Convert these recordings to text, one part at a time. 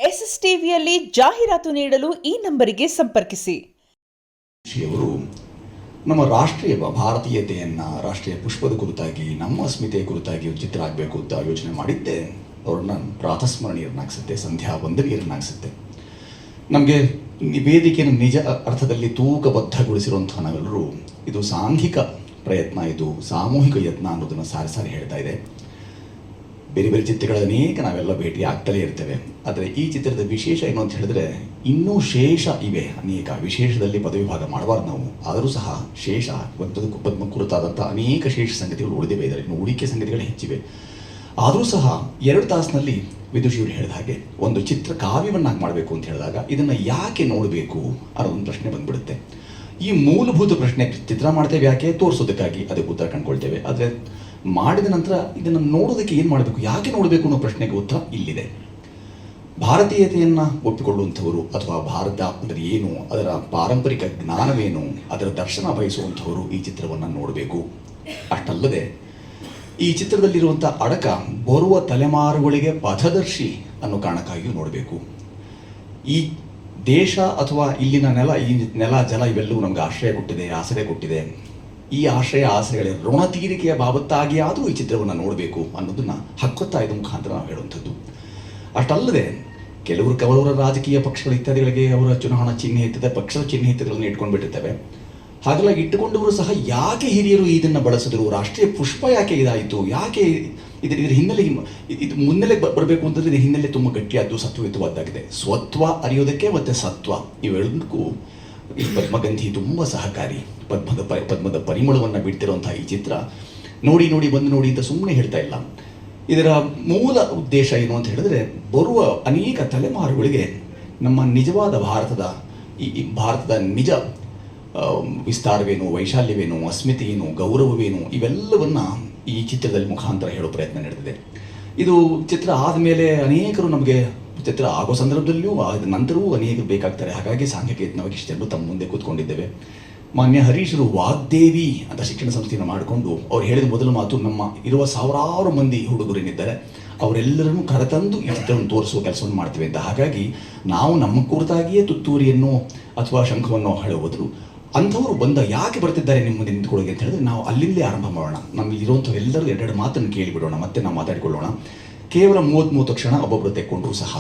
SSTVಯಲ್ಲಿ ಜಾಹೀರಾತು ನೀಡಲು ಈ ನಂಬರಿಗೆ ಸಂಪರ್ಕಿಸಿ. ಅವರು ನಮ್ಮ ರಾಷ್ಟ್ರೀಯ ಭಾರತೀಯತೆಯನ್ನು ರಾಷ್ಟ್ರೀಯ ಪುಷ್ಪದ ಕುರಿತಾಗಿ ನಮ್ಮ ಅಸ್ಮಿತೆಯ ಕುರಿತಾಗಿ ಚಿತ್ರ ಆಗಬೇಕು ಅಂತ ಯೋಚನೆ ಮಾಡಿದ್ದೆ. ಅವ್ರನ್ನ ಪ್ರಾತಸ್ಮರಣೀಯರನ್ನಾಗಿಸುತ್ತೆ, ಸಂಧ್ಯಾ ವಂದನೀಯರನ್ನಾಗಿಸುತ್ತೆ. ನಮಗೆ ವೇದಿಕೆಯನ್ನು ನಿಜ ಅರ್ಥದಲ್ಲಿ ತೂಕಬದ್ಧಗೊಳಿಸಿರುವಂತಹ ನಾವೆಲ್ಲರೂ ಇದು ಸಾಂಘಿಕ ಪ್ರಯತ್ನ, ಇದು ಸಾಮೂಹಿಕ ಯತ್ನ ಅನ್ನೋದನ್ನು ಸಾರಿ ಸಾರಿ ಹೇಳ್ತಾ ಇದೆ. ಬೇರೆ ಬೇರೆ ಚಿತ್ರಗಳ ಅನೇಕ ನಾವೆಲ್ಲ ಭೇಟಿ ಆಗ್ತಲೇ ಇರ್ತೇವೆ. ಆದರೆ ಈ ಚಿತ್ರದ ವಿಶೇಷ ಏನು ಅಂತ ಹೇಳಿದ್ರೆ, ಇನ್ನೂ ಶೇಷ ಇವೆ ಅನೇಕ. ವಿಶೇಷದಲ್ಲಿ ಪದವಿ ಭಾಗ ಮಾಡಬಾರ್ದು ನಾವು, ಆದರೂ ಸಹ ಶೇಷ ಪದ್ಮ ಕುರಿತಾದಂಥ ಅನೇಕ ಶೇಷ ಸಂಗತಿಗಳು ಉಳಿದಿವೆ. ಇದರಲ್ಲಿ ಹೂಡಿಕೆ ಸಂಗತಿಗಳೇ ಹೆಚ್ಚಿವೆ. ಆದರೂ ಸಹ 2 ತಾಸಿನಲ್ಲಿ ವಿದುಷಿಯವರು ಹೇಳಿದ ಹಾಗೆ ಒಂದು ಚಿತ್ರ ಕಾವ್ಯವನ್ನಾಗಿ ಮಾಡಬೇಕು ಅಂತ ಹೇಳಿದಾಗ ಇದನ್ನು ಯಾಕೆ ನೋಡಬೇಕು ಅನ್ನೋ ಒಂದು ಪ್ರಶ್ನೆ ಬಂದ್ಬಿಡುತ್ತೆ. ಈ ಮೂಲಭೂತ ಪ್ರಶ್ನೆ, ಚಿತ್ರ ಮಾಡ್ತೇವೆ ಯಾಕೆ, ತೋರಿಸೋದಕ್ಕಾಗಿ, ಅದಕ್ಕೆ ಉತ್ತರ ಕಂಡುಕೊಳ್ತೇವೆ. ಆದರೆ ಮಾಡಿದ ನಂತರ ಇದನ್ನು ನೋಡೋದಕ್ಕೆ ಏನು ಮಾಡಬೇಕು, ಯಾಕೆ ನೋಡಬೇಕು ಅನ್ನೋ ಪ್ರಶ್ನೆಗೆ ಉತ್ತರ ಇಲ್ಲಿದೆ. ಭಾರತೀಯತೆಯನ್ನು ಒಪ್ಪಿಕೊಳ್ಳುವಂಥವರು ಅಥವಾ ಭಾರತ ಅಂದರೆ ಏನು, ಅದರ ಪಾರಂಪರಿಕ ಜ್ಞಾನವೇನು, ಅದರ ದರ್ಶನ ಬಯಸುವಂಥವರು ಈ ಚಿತ್ರವನ್ನು ನೋಡಬೇಕು. ಅಷ್ಟಲ್ಲದೆ ಈ ಚಿತ್ರದಲ್ಲಿರುವಂಥ ಅಡಕ ಬರುವ ತಲೆಮಾರುಗಳಿಗೆ ಪಥದರ್ಶಿ ಅನ್ನೋ ಕಾರಣಕ್ಕಾಗಿಯೂ ನೋಡಬೇಕು. ಈ ದೇಶ ಅಥವಾ ಇಲ್ಲಿನ ಈ ನೆಲ ಜಲ ಇವೆಲ್ಲವೂ ನಮಗೆ ಆಶ್ರಯ ಕೊಟ್ಟಿದೆ, ಆಸರೆ ಕೊಟ್ಟಿದೆ. ಈ ಆಸರೆಗಳ ಋಣ ತೀರಿಕೆಯ ಬಾಬತ್ತಾಗಿ ಆದರೂ ಈ ಚಿತ್ರವನ್ನು ನೋಡಬೇಕು ಅನ್ನೋದನ್ನು ಹಕ್ಕೊತ್ತಾಯದ ಮುಖಾಂತರ ನಾವು ಹೇಳುವಂಥದ್ದು. ಅಷ್ಟಲ್ಲದೆ ಕೆಲವರ ರಾಜಕೀಯ ಪಕ್ಷಗಳು ಇತ್ಯಾದಿಗಳಿಗೆ ಅವರ ಚುನಾವಣಾ ಚಿಹ್ನೆ ಇರ್ತದೆ, ಪಕ್ಷದ ಚಿಹ್ನೆ ಇತ್ಯಾದಿಗಳನ್ನು ಇಟ್ಕೊಂಡು ಬಿಟ್ಟಿರ್ತವೆ. ಹಾಗೆಲ್ಲ ಇಟ್ಟುಕೊಂಡವರು ಸಹ ಯಾಕೆ ಹಿರಿಯರು ಇದನ್ನು ಬಳಸಿದ್ರು, ರಾಷ್ಟ್ರೀಯ ಪುಷ್ಪ ಯಾಕೆ ಇದಾಯಿತು, ಯಾಕೆ ಇದರ ಹಿನ್ನೆಲೆ, ಇದು ಮುನ್ನೆಲೆ ಬರಬೇಕು ಅಂತಂದರೆ ಇದರ ಹಿನ್ನೆಲೆ ತುಂಬ ಗಟ್ಟಿಯಾದ್ದು, ಸತ್ವಯುತವಾದ್ದಾಗಿದೆ. ಸ್ವತ್ವ ಅರಿಯೋದಕ್ಕೆ ಮತ್ತು ಸತ್ವ ಇವೆರಡಕ್ಕೂ ಈ ಪದ್ಮಗಂಧಿ ತುಂಬ ಸಹಕಾರಿ. ಪದ್ಮದ ಪರಿಮಳವನ್ನು ಬಿಡ್ತಿರುವಂಥ ಈ ಚಿತ್ರ ನೋಡಿ ಅಂತ ಸುಮ್ಮನೆ ಹೇಳ್ತಾ ಇಲ್ಲ. ಇದರ ಮೂಲ ಉದ್ದೇಶ ಏನು ಅಂತ ಹೇಳಿದ್ರೆ, ಬರುವ ಅನೇಕ ತಲೆಮಾರುಗಳಿಗೆ ನಮ್ಮ ನಿಜವಾದ ಭಾರತದ ನಿಜ ವಿಸ್ತಾರವೇನು, ವೈಶಾಲ್ಯವೇನು, ಅಸ್ಮಿತೆಯೇನು, ಗೌರವವೇನು, ಇವೆಲ್ಲವನ್ನು ಈ ಚಿತ್ರದಲ್ಲಿ ಮುಖಾಂತರ ಹೇಳೋ ಪ್ರಯತ್ನ ನಡೆದಿದೆ. ಇದು ಚಿತ್ರ ಆದಮೇಲೆ ಅನೇಕರು ನಮಗೆ ಚಿತ್ರ ಆಗೋ ಸಂದರ್ಭದಲ್ಲಿಯೂ ಆದ ನಂತರವೂ ಅನೇಕರು ಬೇಕಾಗ್ತಾರೆ. ಹಾಗಾಗಿ ಸಾಂಘಿಕ ಯತ್ನವಾಗಿ ಇಷ್ಟೆಲ್ಲರೂ ತಮ್ಮ ಮುಂದೆ ಕೂತ್ಕೊಂಡಿದ್ದೇವೆ. ಮಾನ್ಯ ಹರೀಶರು ವಾಗ್ದೇವಿ ಅಂತ ಶಿಕ್ಷಣ ಸಂಸ್ಥೆಯನ್ನು ಮಾಡಿಕೊಂಡು ಅವ್ರು ಹೇಳಿದ ಮೊದಲ ಮಾತು, ನಮ್ಮ ಇರುವ ಸಾವಿರಾರು ಮಂದಿ ಹುಡುಗರೇನಿದ್ದಾರೆ ಅವರೆಲ್ಲರನ್ನು ಕರೆತಂದು ಈ ಚಿತ್ರವನ್ನು ತೋರಿಸುವ ಕೆಲಸವನ್ನು ಮಾಡ್ತೇವೆ ಅಂತ. ಹಾಗಾಗಿ ನಾವು ನಮ್ಮ ಕುರಿತಾಗಿಯೇ ತುತ್ತೂರಿಯನ್ನು ಅಥವಾ ಶಂಖವನ್ನು ಹೇಳುವುದ್ರು, ಅಂಥವರು ಯಾಕೆ ಬರ್ತಿದ್ದಾರೆ ನಿಮ್ಮ ಮುಂದೆ ನಿಂತ್ಕೊಳ್ಳೋಕೆ ಅಂತ ಹೇಳಿದ್ರೆ ನಾವು ಅಲ್ಲಿಂದಲೇ ಆರಂಭ ಮಾಡೋಣ. ನಮ್ಮಲ್ಲಿರುವಂಥವು ಎಲ್ಲರೂ 2 ಮಾತನ್ನು ಕೇಳಿಬಿಡೋಣ, ಮತ್ತೆ ನಾವು ಮಾತಾಡಿಕೊಳ್ಳೋಣ. ಕೇವಲ 30 ಕ್ಷಣ ಒಬ್ಬೊಬ್ಬರು ತೆಕ್ಕೊಂಡ್ರೂ ಸಹ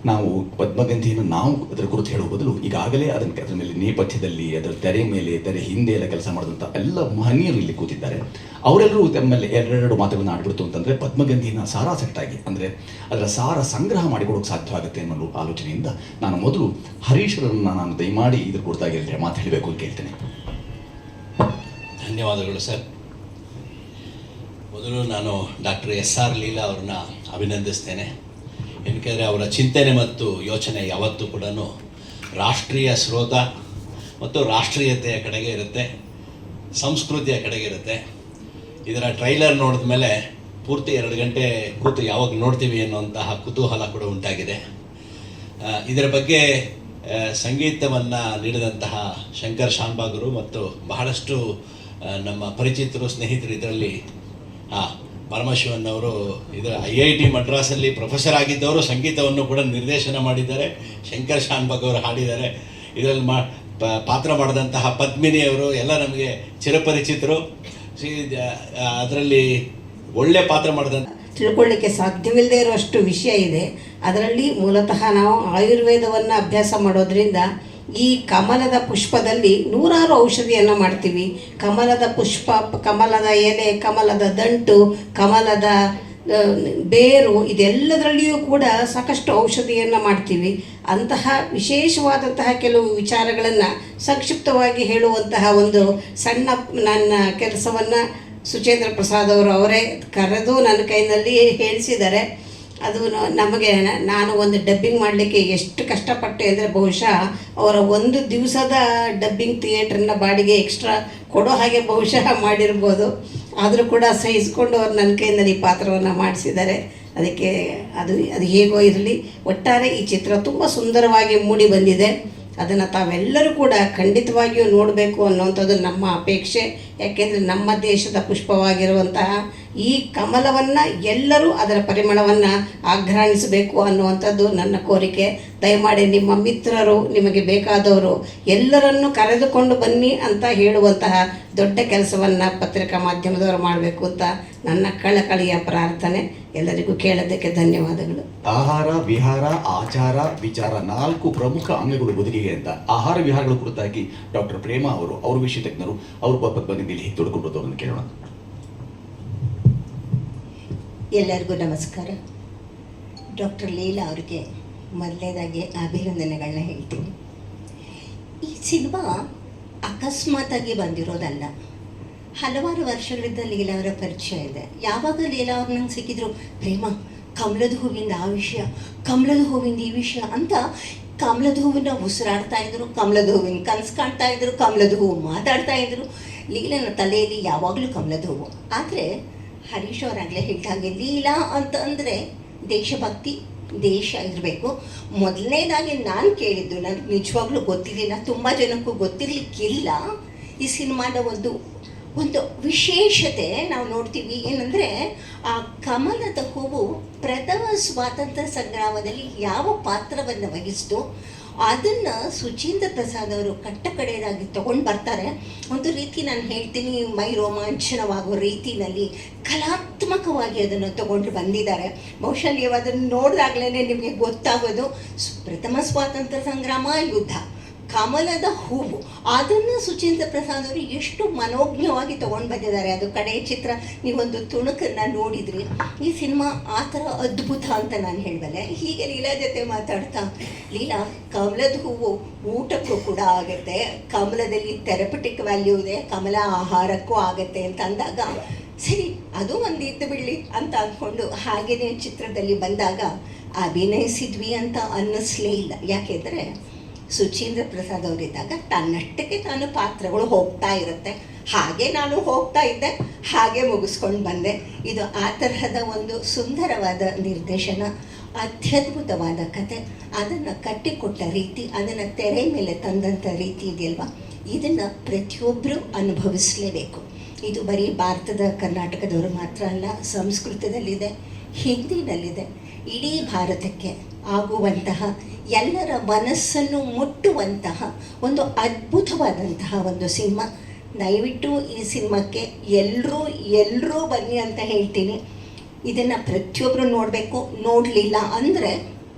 ನಾವು ಪದ್ಮಗಂಧಿಯನ್ನು ನಾವು ಅದರ ಕುರಿತು ಹೇಳುವ ಬದಲು ಈಗಾಗಲೇ ಅದರ ಮೇಲೆ ನೇಪಥ್ಯದಲ್ಲಿ, ಅದರ ತೆರೆ ಮೇಲೆ, ತೆರೆ ಹಿಂದೆ ಎಲ್ಲ ಕೆಲಸ ಮಾಡಿದಂಥ ಎಲ್ಲ ಮಹನೀಯರು ಇಲ್ಲಿ ಕೂತಿದ್ದಾರೆ. ಅವರೆಲ್ಲರೂ ತಮ್ಮಲ್ಲಿ 2 ಮಾತುಗಳನ್ನು ಆಡ್ಬಿಡ್ತು ಅಂತಂದರೆ ಪದ್ಮಗಂಧಿಯನ್ನು ಸಾರಾಸಟ್ಟಾಗಿ, ಅಂದರೆ ಅದರ ಸಾರ ಸಂಗ್ರಹ ಮಾಡಿಕೊಡೋಕೆ ಸಾಧ್ಯವಾಗುತ್ತೆ ಅನ್ನೋ ಆಲೋಚನೆಯಿಂದ ನಾನು ಮೊದಲು ಹರೀಶ್ವರನ್ನು ನಾನು ದಯಮಾಡಿ ಇದ್ರ ಕುರಿತಾಗಿ ಮಾತು ಹೇಳಬೇಕು ಅಂತ ಕೇಳ್ತೇನೆ. ಧನ್ಯವಾದಗಳು ಸರ್. ಮೊದಲು ನಾನು ಡಾಕ್ಟರ್ SR ಲೀಲಾ ಅವ್ರನ್ನ ಅಭಿನಂದಿಸ್ತೇನೆ. ಏನಕ್ಕೆ ಅವರ ಚಿಂತನೆ ಮತ್ತು ಯೋಚನೆ ಯಾವತ್ತೂ ಕೂಡ ರಾಷ್ಟ್ರೀಯ ಸ್ರೋತ ಮತ್ತು ರಾಷ್ಟ್ರೀಯತೆಯ ಕಡೆಗೆ ಇರುತ್ತೆ, ಸಂಸ್ಕೃತಿಯ ಕಡೆಗೆ ಇರುತ್ತೆ. ಇದರ ಟ್ರೈಲರ್ ನೋಡಿದ ಮೇಲೆ ಪೂರ್ತಿ 2 ಗಂಟೆ ಕೂತು ಯಾವಾಗ ನೋಡ್ತೀವಿ ಅನ್ನುವಂತಹ ಕುತೂಹಲ ಕೂಡ ಉಂಟಾಗಿದೆ. ಇದರ ಬಗ್ಗೆ ಸಂಗೀತವನ್ನು ನೀಡಿದಂತಹ ಶಂಕರ್ ಶಾನ್ಭಾಗರು ಮತ್ತು ಬಹಳಷ್ಟು ನಮ್ಮ ಪರಿಚಿತರು, ಸ್ನೇಹಿತರು ಇದರಲ್ಲಿ ಪರಮಶಿವನ್ ಅವರು ಇದರ IIT ಮಡ್ರಾಸಲ್ಲಿ ಪ್ರೊಫೆಸರ್ ಆಗಿದ್ದವರು ಸಂಗೀತವನ್ನು ಕೂಡ ನಿರ್ದೇಶನ ಮಾಡಿದ್ದಾರೆ. ಶಂಕರ್ ಶಾನ್ಭಾಗ್ ಅವರು ಹಾಡಿದ್ದಾರೆ. ಇದರಲ್ಲಿ ಪಾತ್ರ ಮಾಡಿದಂತಹ ಪದ್ಮಿನಿಯವರು ಎಲ್ಲ ನಮಗೆ ಚಿರಪರಿಚಿತರು. ಅದರಲ್ಲಿ ಒಳ್ಳೆ ಪಾತ್ರ ಮಾಡಿದಂಥ ತಿಳ್ಕೊಳ್ಳಿಕ್ಕೆ ಸಾಧ್ಯವಿಲ್ಲದೆ ಇರುವಷ್ಟು ವಿಷಯ ಇದೆ. ಅದರಲ್ಲಿ ಮೂಲತಃ ನಾವು ಆಯುರ್ವೇದವನ್ನು ಅಭ್ಯಾಸ ಮಾಡೋದ್ರಿಂದ ಈ ಕಮಲದ ಪುಷ್ಪದಲ್ಲಿ 100 ಔಷಧಿಯನ್ನು ಮಾಡ್ತೀವಿ. ಕಮಲದ ಪುಷ್ಪ, ಕಮಲದ ಎಲೆ, ಕಮಲದ ದಂಟು, ಕಮಲದ ಬೇರು, ಇದೆಲ್ಲದರಲ್ಲಿಯೂ ಕೂಡ ಸಾಕಷ್ಟು ಔಷಧಿಯನ್ನು ಮಾಡ್ತೀವಿ. ಅಂತಹ ವಿಶೇಷವಾದಂತಹ ಕೆಲವು ವಿಚಾರಗಳನ್ನು ಸಂಕ್ಷಿಪ್ತವಾಗಿ ಹೇಳುವಂತಹ ಒಂದು ಸಣ್ಣ ನನ್ನ ಕೆಲಸವನ್ನು ಸುಚೇಂದ್ರ ಪ್ರಸಾದ್ ಅವರೇ ಕರೆದು ನನ್ನ ಕೈನಲ್ಲಿ ಹೇಳಿಸಿದ್ದಾರೆ. ಅದು ನಮಗೆ, ನಾನು ಒಂದು ಡಬ್ಬಿಂಗ್ ಮಾಡಲಿಕ್ಕೆ ಎಷ್ಟು ಕಷ್ಟಪಟ್ಟೆ ಅಂದರೆ ಬಹುಶಃ ಅವರ 1 ದಿವಸದ ಡಬ್ಬಿಂಗ್ ಥಿಯೇಟ್ರನ್ನ ಬಾಡಿಗೆ ಎಕ್ಸ್ಟ್ರಾ ಕೊಡೋ ಹಾಗೆ ಬಹುಶಃ ಮಾಡಿರ್ಬೋದು. ಆದರೂ ಕೂಡ ಸಹಿಸ್ಕೊಂಡು ಅವರು ನನ್ನ ಕೈಯಲ್ಲಿ ಈ ಪಾತ್ರವನ್ನು ಮಾಡಿಸಿದ್ದಾರೆ. ಅದಕ್ಕೆ ಅದು ಹೇಗೋ ಇರಲಿ, ಒಟ್ಟಾರೆ ಈ ಚಿತ್ರ ತುಂಬ ಸುಂದರವಾಗಿ ಮೂಡಿ ಬಂದಿದೆ. ಅದನ್ನು ತಾವೆಲ್ಲರೂ ಕೂಡ ಖಂಡಿತವಾಗಿಯೂ ನೋಡಬೇಕು ಅನ್ನುವಂಥದ್ದು ನಮ್ಮ ಅಪೇಕ್ಷೆ. ಯಾಕೆಂದರೆ ನಮ್ಮ ದೇಶದ ಪುಷ್ಪವಾಗಿರುವಂತಹ ಈ ಕಮಲವನ್ನು ಎಲ್ಲರೂ ಅದರ ಪರಿಮಳವನ್ನು ಆಘ್ರಾಣಿಸಬೇಕು ಅನ್ನುವಂಥದ್ದು ನನ್ನ ಕೋರಿಕೆ. ದಯಮಾಡಿ ನಿಮ್ಮ ಮಿತ್ರರು, ನಿಮಗೆ ಬೇಕಾದವರು ಎಲ್ಲರನ್ನು ಕರೆದುಕೊಂಡು ಬನ್ನಿ ಅಂತ ಹೇಳುವಂತಹ ದೊಡ್ಡ ಕೆಲಸವನ್ನು ಪತ್ರಿಕಾ ಮಾಧ್ಯಮದವರು ಮಾಡಬೇಕು ಅಂತ ನನ್ನ ಕಳಕಳಿಯ ಪ್ರಾರ್ಥನೆ. ಎಲ್ಲರಿಗೂ ಕೇಳೋದಕ್ಕೆ ಧನ್ಯವಾದಗಳು. ಆಹಾರ, ವಿಹಾರ, ಆಚಾರ, ವಿಚಾರ 4 ಪ್ರಮುಖ ಅಂಗಗಳು ಬದುಕಿಗೆ ಅಂತ ಆಹಾರ ವಿಹಾರಗಳ ಕುರಿತಾಗಿ ಡಾಕ್ಟರ್ ಪ್ರೇಮಾ ಅವರು ವಿಷಯ ತಜ್ಞರು, ಅವರು ಬಂದಿದ್ದು ಇಲ್ಲಿ ತೊಡ್ಕೊಂಡವ್ರನ್ನ ಕೇಳೋಣ. ಎಲ್ಲರಿಗೂ ನಮಸ್ಕಾರ. ಡಾಕ್ಟರ್ ಲೀಲಾ ಅವರಿಗೆ ಮೊದಲನೇದಾಗಿ ಅಭಿನಂದನೆಗಳನ್ನ ಹೇಳ್ತೀನಿ. ಈ ಸಿನಿಮಾ ಅಕಸ್ಮಾತಾಗಿ ಬಂದಿರೋದಲ್ಲ. ಹಲವಾರು ವರ್ಷಗಳಿಂದ ಲೀಲಾ ಅವರ ಪರಿಚಯ ಇದೆ. ಯಾವಾಗ ಲೀಲಾ ಅವ್ರು ನಂಗೆ ಸಿಕ್ಕಿದ್ರು, ಪ್ರೇಮ ಕಮಲದ ಹೂವಿಂದ ಆ ವಿಷಯ, ಕಮಲದ ಹೂವಿಂದ ಈ ವಿಷಯ ಅಂತ ಕಮಲದ ಹೂವಿನ ಉಸಿರಾಡ್ತಾ ಇದ್ರು, ಕಮಲದ ಹೂವಿನ ಕನಸು ಕಾಣ್ತಾ ಇದ್ರು, ಕಮಲದ ಹೂವು ಮಾತಾಡ್ತಾ ಇದ್ರು. ಲೀಲನ ತಲೆಯಲ್ಲಿ ಯಾವಾಗಲೂ ಕಮಲದ ಹೂವು. ಆದರೆ ಹರೀಶ್ ಅವರಾಗಲೇ ಹೇಳಿದಾಗೆ ಲೀಲಾ ಅಂತ ಅಂದರೆ ದೇಶಭಕ್ತಿ, ದೇಶ ಇರಬೇಕು. ಮೊದಲನೇದಾಗಿ ನಾನು ಕೇಳಿದ್ದು, ನನಗೆ ನಿಜವಾಗ್ಲೂ ಗೊತ್ತಿರಲಿಲ್ಲ, ತುಂಬ ಜನಕ್ಕೂ ಗೊತ್ತಿರಲಿಕ್ಕಿಲ್ಲ. ಈ ಸಿನಿಮಾದ ಒಂದು ವಿಶೇಷತೆ ನಾವು ನೋಡ್ತೀವಿ. ಏನಂದರೆ ಆ ಕಮಲದ ಹೂವು ಪ್ರಥಮ ಸ್ವಾತಂತ್ರ್ಯ ಸಂಗ್ರಾಮದಲ್ಲಿ ಯಾವ ಪಾತ್ರವನ್ನು ವಹಿಸಿತು ಅದನ್ನು ಸುಚೀಂದ್ರ ಪ್ರಸಾದ್ ಅವರು ಕಟ್ಟಕಡೆಯದಾಗಿ ತೊಗೊಂಡು ಬರ್ತಾರೆ. ಒಂದು ರೀತಿ ನಾನು ಹೇಳ್ತೀನಿ, ಮೈ ರೋಮಾಂಚನವಾಗೋ ರೀತಿಯಲ್ಲಿ ಕಲಾತ್ಮಕವಾಗಿ ಅದನ್ನು ತೊಗೊಂಡು ಬಂದಿದ್ದಾರೆ. ಬಹುಶಃ ನೀವು ಅದನ್ನು ನೋಡಿದಾಗಲೇ ನಿಮಗೆ ಗೊತ್ತಾಗೋದು, ಪ್ರಥಮ ಸ್ವಾತಂತ್ರ್ಯ ಸಂಗ್ರಾಮ, ಯುದ್ಧ, ಕಮಲದ ಹೂವು, ಅದನ್ನು ಸುಚೀಂದ್ರ ಪ್ರಸಾದ್ ಅವರು ಎಷ್ಟು ಮನೋಜ್ಞವಾಗಿ ತೊಗೊಂಡು ಬಂದಿದ್ದಾರೆ. ಅದು ಕಡೆಯ ಚಿತ್ರ ನೀವೊಂದು ತುಣುಕನ್ನು ನೋಡಿದ್ರಿ. ಈ ಸಿನಿಮಾ ಆ ಥರ ಅದ್ಭುತ ಅಂತ ನಾನು ಹೇಳಬಲ್ಲೆ. ಹೀಗೆ ಲೀಲಾ ಜೊತೆ ಮಾತಾಡ್ತಾ, ಲೀಲಾ ಕಮಲದ ಹೂವು ಊಟಕ್ಕೂ ಕೂಡ ಆಗುತ್ತೆ, ಕಮಲದಲ್ಲಿ ಥೆರಪಟಿಕ್ ವ್ಯಾಲ್ಯೂ ಇದೆ, ಕಮಲ ಆಹಾರಕ್ಕೂ ಆಗುತ್ತೆ ಅಂತ ಅಂದಾಗ ಸರಿ ಅದು ಒಂದು ಇದ್ದು ಬಿಡಲಿ ಅಂತ ಅಂದ್ಕೊಂಡು ಹಾಗೆಯೇ ಚಿತ್ರದಲ್ಲಿ ಬಂದಾಗ ಅಭಿನಯಿಸಿದ್ವಿ ಅಂತ ಅನ್ನಿಸ್ಲೇ ಇಲ್ಲ. ಯಾಕೆಂದರೆ ಸುಚೀಂದ್ರ ಪ್ರಸಾದ್ ಅವರಿದ್ದಾಗ ತನ್ನಷ್ಟಕ್ಕೆ ತಾನು ಪಾತ್ರಗಳು ಹೋಗ್ತಾ ಇರುತ್ತೆ. ಹಾಗೆ ನಾನು ಹೋಗ್ತಾ ಇದ್ದೆ, ಹಾಗೆ ಮುಗಿಸ್ಕೊಂಡು ಬಂದೆ. ಇದು ಆ ತರಹದ ಒಂದು ಸುಂದರವಾದ ನಿರ್ದೇಶನ, ಅತ್ಯದ್ಭುತವಾದ ಕತೆ, ಅದನ್ನು ಕಟ್ಟಿಕೊಟ್ಟ ರೀತಿ, ಅದನ್ನು ತೆರೆ ಮೇಲೆ ತಂದಂಥ ರೀತಿ ಇದೆಯಲ್ವ, ಇದನ್ನು ಪ್ರತಿಯೊಬ್ಬರೂ ಅನುಭವಿಸಲೇಬೇಕು. ಇದು ಬರೀ ಭಾರತದ ಕರ್ನಾಟಕದವರು ಮಾತ್ರ ಅಲ್ಲ, ಸಂಸ್ಕೃತದಲ್ಲಿದೆ, ಹಿಂದಿನಲ್ಲಿದೆ. ಇಡೀ ಭಾರತಕ್ಕೆ ಆಗುವಂತಹ, ಎಲ್ಲರ ಮನಸ್ಸನ್ನು ಮುಟ್ಟುವಂತಹ ಒಂದು ಅದ್ಭುತವಾದಂತಹ ಒಂದು ಸಿನಿಮಾ. ದಯವಿಟ್ಟು ಈ ಸಿನಿಮಾಕ್ಕೆ ಎಲ್ಲರೂ ಬನ್ನಿ ಅಂತ ಹೇಳ್ತೀನಿ. ಇದನ್ನು ಪ್ರತಿಯೊಬ್ಬರು ನೋಡಬೇಕು. ನೋಡಲಿಲ್ಲ ಅಂದರೆ